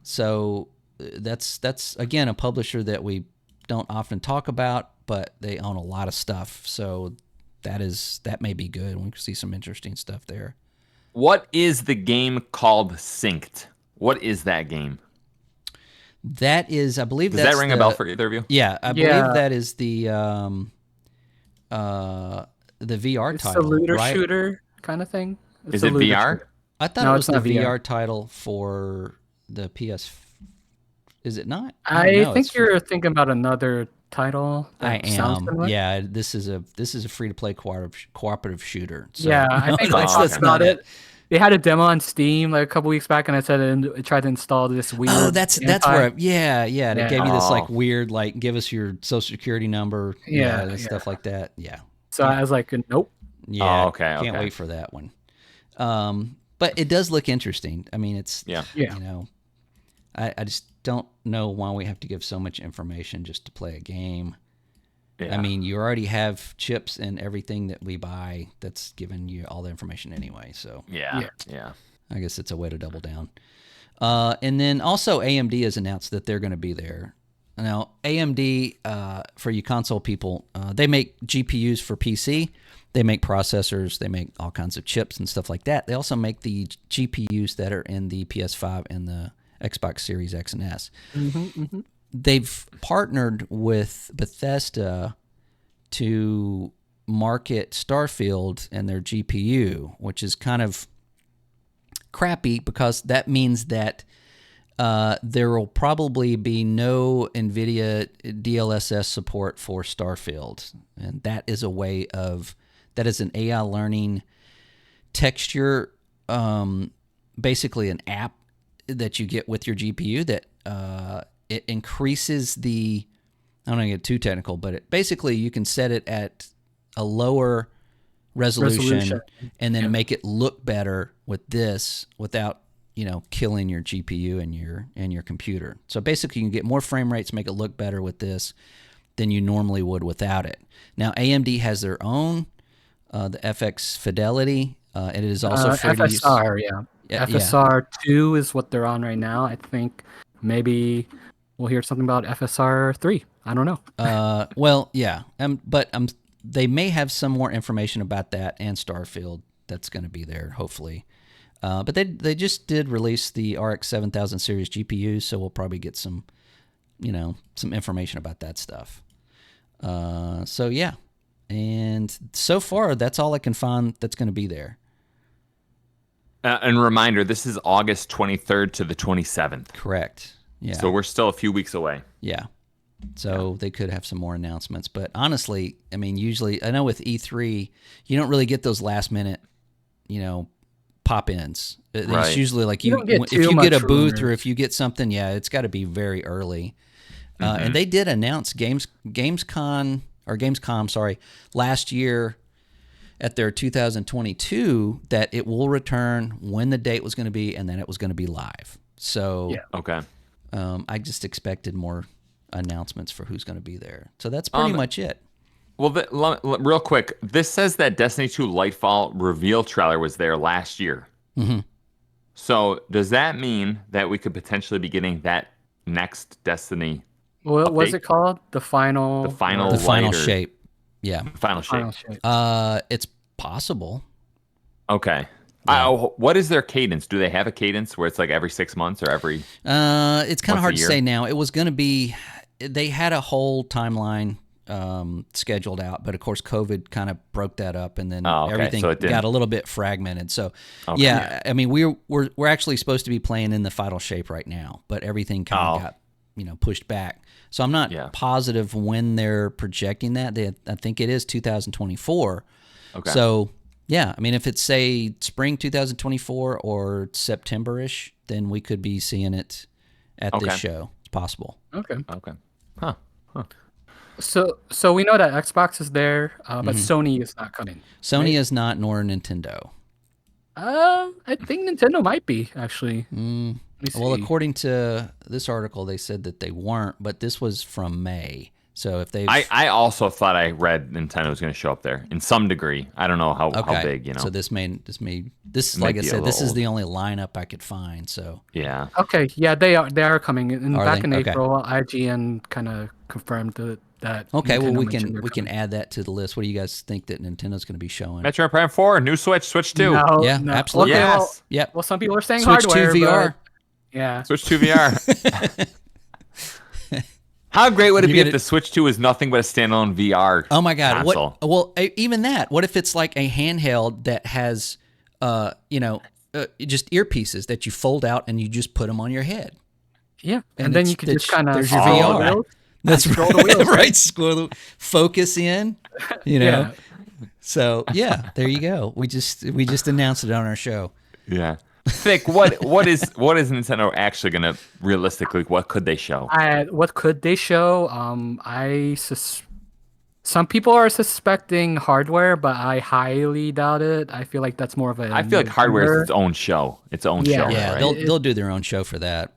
so that's again a publisher that we don't often talk about, but they own a lot of stuff. So that may be good. We can see some interesting stuff there. What is the game called Synced? What is that game? That is, I believe, does that ring a bell for either of you? Yeah, I believe that is the VR it's title, a looter right? shooter kind of thing. Is it VR? Shooter. I thought it was the VR title for the PS. Is it not? I think you're thinking about another title. I am. Yeah, this is a free to play cooperative shooter. So, I think that's not it. They had a demo on Steam like a couple weeks back, and I said it tried to install this weird. Oh, that's where. They gave you this like weird give us your social security number. And stuff like that. Yeah. So I was like, nope. Yeah. Can't wait for that one. But it does look interesting. I mean, it's I just don't know why we have to give so much information just to play a game. Yeah. I mean, you already have chips and everything that we buy that's giving you all the information anyway. So yeah. I guess it's a way to double down. And then also AMD has announced that they're going to be there. Now, AMD, for you console people, they make GPUs for PC. They make processors. They make all kinds of chips and stuff like that. They also make the GPUs that are in the PS5 and the Xbox Series X and S. They've partnered with Bethesda to market Starfield and their GPU, which is kind of crappy because that means that there will probably be no NVIDIA DLSS support for Starfield. And that is that is an AI learning texture, basically an app that you get with your GPU that it increases the, I don't want to get too technical, but basically you can set it at a lower resolution and then make it look better with this without, killing your GPU and your computer. So basically you can get more frame rates, make it look better with this than you normally would without it. Now AMD has their own, the FX Fidelity. It is also free to use. FSR, FSR 2 is what they're on right now. I think maybe we'll hear something about FSR 3. I don't know. But they may have some more information about that and Starfield that's going to be there, hopefully. But they just did release the RX 7000 series GPUs, so we'll probably get some information about that stuff. And so far that's all I can find that's going to be there. And reminder, this is August 23rd to the 27th. Correct. Yeah. So we're still a few weeks away. Yeah. So they could have some more announcements. But honestly, I mean, usually, I know with E3, you don't really get those last minute, pop-ins. It's usually like if you get a booth or if you get something, it's got to be very early. And they did announce Gamescom last year at their 2022 that it will return, when the date was going to be, and then it was going to be live. So I just expected more announcements for who's going to be there. So that's pretty much it. Well, real quick, this says that Destiny 2 Lightfall reveal trailer was there last year. Mm-hmm. So does that mean that we could potentially be getting that next Destiny What was update? it called? The final. The final The final light or- shape. Yeah. Final shape. Final shape. It's possible. Okay. Yeah. What is their cadence? Do they have a cadence where it's like every 6 months or every? It's kind Once of a hard to year? say now. It was going to be, they had a whole timeline scheduled out, but of course COVID kind of broke that up, and then Oh, okay. everything So it didn't- got a little bit fragmented. So Okay. yeah, I mean we're actually supposed to be playing in the final shape right now, but everything kind of got pushed back. So I'm not positive when they're projecting that. I think it is 2024. Okay. So yeah, I mean if it's say spring 2024 or September-ish, then we could be seeing it at this show. It's possible. Okay. Okay. Huh. So we know that Xbox is there, but Sony is not coming. Sony is not, nor Nintendo. I think Nintendo might be actually. Let me Well, see. according to this article, they said that they weren't, but this was from May. So if they've I also thought I read Nintendo was going to show up there in some degree. I don't know how big, you know. So this might like I be a said, this is little- the only lineup I could find. So Yeah. Okay, yeah, they are coming. And Are back they? in Okay. April, IGN kind of confirmed that. okay, well Nintendo we mentioned they're can coming. add that to the list. What do you guys think that Nintendo's going to be showing? Metroid Prime 4, new Switch 2. No, Yeah, no. absolutely. Okay, well, Yes. Yep. well, some people are saying Switch hardware, 2 VR. but yeah. Switch 2 VR. How great would it You be get if it- the Switch 2 is nothing but a standalone VR Oh my God! console? Even that. What if it's like a handheld that has, just earpieces that you fold out and you just put them on your head? Yeah, And and then it's- you can just that's- kind of there's your VR. That's scroll the wheels, right. Scroll, focus in. Yeah. So yeah, there you go. We just announced it on our show. Yeah. Thick, what is Nintendo actually going to realistically, what could they show? What could they show? Some people are suspecting hardware, but I highly doubt it. I feel like that's more of a. I feel like hardware is its own show. Its own Yeah. show, Yeah, right? they'll do their own show for that.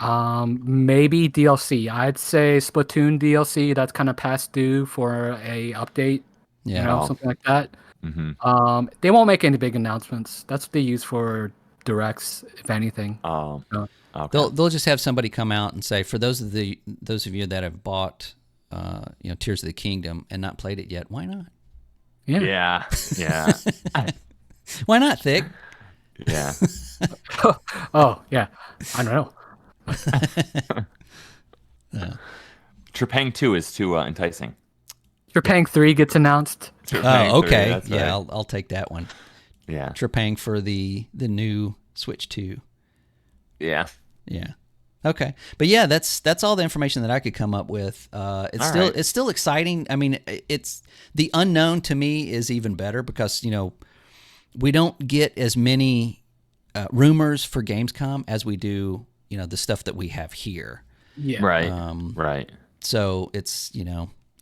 Maybe DLC. I'd say Splatoon DLC. That's kind of past due for a update. Yeah. Something like that. Mm-hmm. They won't make any big announcements. That's what they use for directs, if anything. Oh, No. okay. They'll just have somebody come out and say, for those of you that have bought, Tears of the Kingdom and not played it yet, why not? Yeah. Yeah. Why not, Thick? Yeah. Oh yeah, I don't know. Trepang 2 is too enticing. Trepang 3 gets announced. Trepang 3, Oh, okay. that's Yeah, right. I'll take that one. Yeah. Trepang for the new Switch 2. Yeah. Yeah. Okay. But yeah, that's all the information that I could come up with. It's still exciting. I mean, it's the unknown to me is even better because, we don't get as many rumors for Gamescom as we do, the stuff that we have here. Yeah. Right. Um, right. So it's,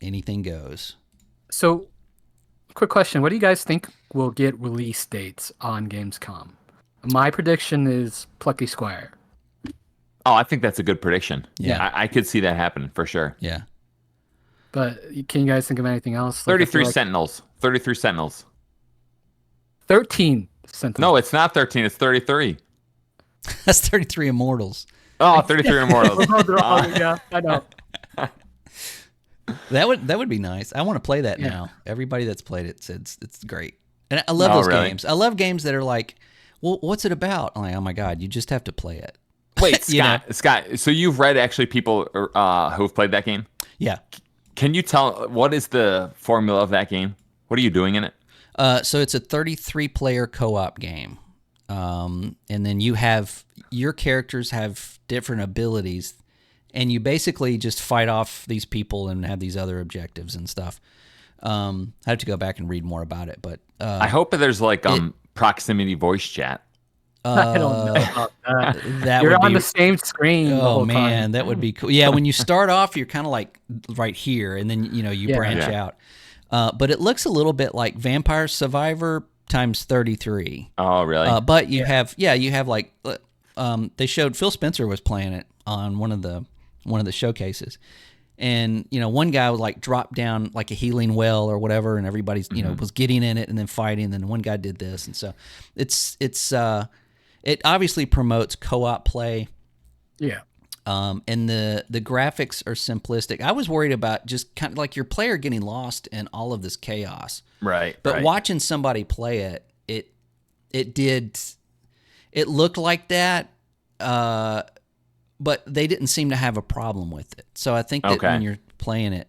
anything goes. So, quick question: what do you guys think will get release dates on Gamescom? My prediction is Plucky Squire. Oh, I think that's a good prediction. Yeah. I could see that happen for sure. Yeah. But can you guys think of anything else? Like, I feel 33 like Sentinels. 33 Sentinels. 13 Sentinels. No, it's not 13. It's 33. That's 33 Immortals. Oh, 33 Immortals. Yeah, I know. That would be nice. I want to play that Yeah. now. Everybody that's played it says it's great. And I love Oh, those really? games. I love games that are like, well, what's it about? I'm like, oh my God, you just have to play it. Wait, You know? Scott. So you've read actually people who've played that game? Yeah. Can you tell what is the formula of that game? What are you doing in it? So it's a 33 player co-op game. And then your characters have different abilities, and you basically just fight off these people and have these other objectives and stuff. I have to go back and read more about it, but I hope that there's like proximity voice chat. I don't know about that. that You're would on be, the same screen. the oh whole man, time. that would be cool. Yeah, when you start off, you're kind of like right here, and then you Yeah. branch Yeah. out. But it looks a little bit like Vampire Survivor times 33. Oh, really? But you have like they showed Phil Spencer was playing it on one of the showcases, and one guy was like dropped down like a healing well or whatever, and everybody's was getting in it and then fighting, and then one guy did this, and so it obviously promotes co-op play. Yeah. And the graphics are simplistic. I was worried about just kind of like your player getting lost in all of this chaos. Right. But watching somebody play it, it looked like that, but they didn't seem to have a problem with it. So I think that when you're playing it,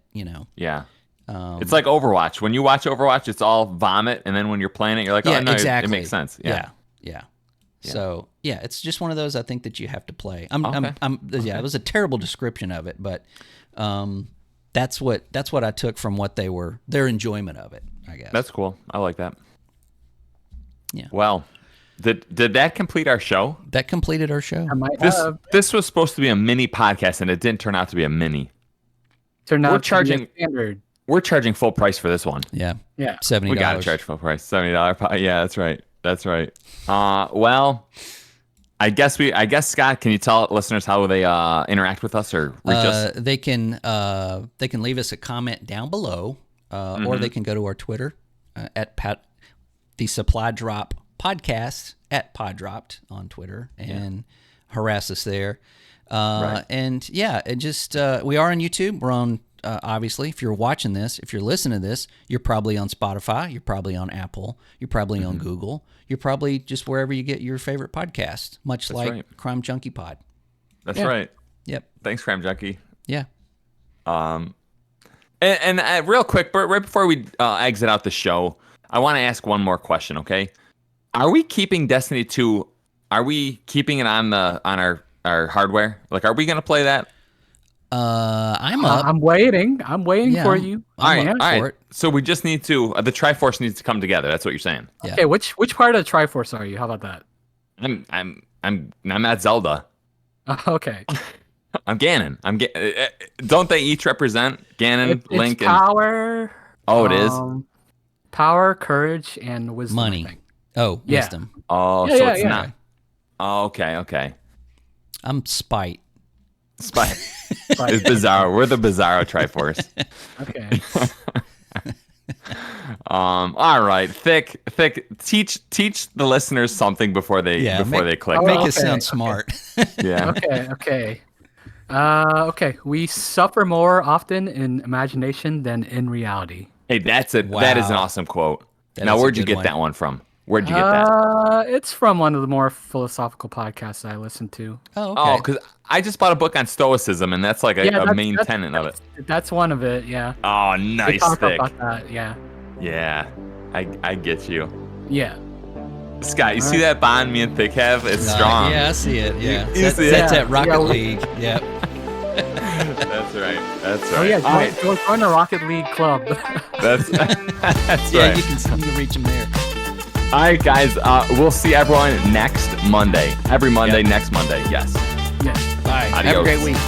Yeah. It's like Overwatch. When you watch Overwatch, it's all vomit, and then when you're playing it, you're like, oh, no, exactly. It makes sense. Yeah. So it's just one of those I think that you have to play. It was a terrible description of it, but that's what I took from what their enjoyment of it, I guess. That's cool. I like that. Yeah. Well, did that complete our show? That completed our show. This was supposed to be a mini podcast, and it didn't turn out to be a mini. We're charging full price for this one. Yeah. $70. We gotta charge full price. $70. Yeah, that's right. Well, I guess Scott, can you tell listeners how they interact with us or reach us? They can leave us a comment down below, or they can go to our Twitter at the Supply Drop Podcast at Pod Dropped on Twitter and harass us there. And just we are on YouTube. We're on. Obviously, if you're watching this, if you're listening to this, you're probably on Spotify, you're probably on Apple, you're probably on Google, you're probably just wherever you get your favorite podcast, much like Crime Junkie Pod. That's right. Yep. Thanks, Crime Junkie. Yeah. And real quick, right before we exit out the show, I want to ask one more question, okay? Are we keeping Destiny 2, are we keeping it on our hardware? Like, are we going to play that? I'm up. I'm waiting for you. All right. So we just need to. The Triforce needs to come together. That's what you're saying. Yeah. Okay. Which part of the Triforce are you? How about that? I'm at Zelda. Okay. I'm Ganon. Don't they each represent Ganon, Link, it's power? It is power, courage, and wisdom. Money. I think. Wisdom. It's not. Oh, okay. I'm spite. Spite. It's Bizarro. We're the Bizarro Triforce. Okay. All right. Thick. Teach the listeners something before they click. Make it sound smart. Yeah. Okay. We suffer more often in imagination than in reality. Hey, that's it. Wow. That is an awesome quote. Now, where'd you get that one from? Where'd you get that? It's from one of the more philosophical podcasts I listen to. Oh, okay. Because I just bought a book on Stoicism, and that's like a main tenet of it. That's one of it, yeah. Oh, nice. We talk Thick. about that, yeah. Yeah, I get you. Yeah. Scott, you see that bond me and Thick have? It's strong. Yeah, I see it. Yeah, That's at Rocket League. Yeah. That's right. Oh yeah, join the Rocket League club. That's right. Yeah, you can reach them there. All right, guys. We'll see everyone next Monday. Every Monday, next Monday. Yes. Yes. Bye. Adios. Have a great week.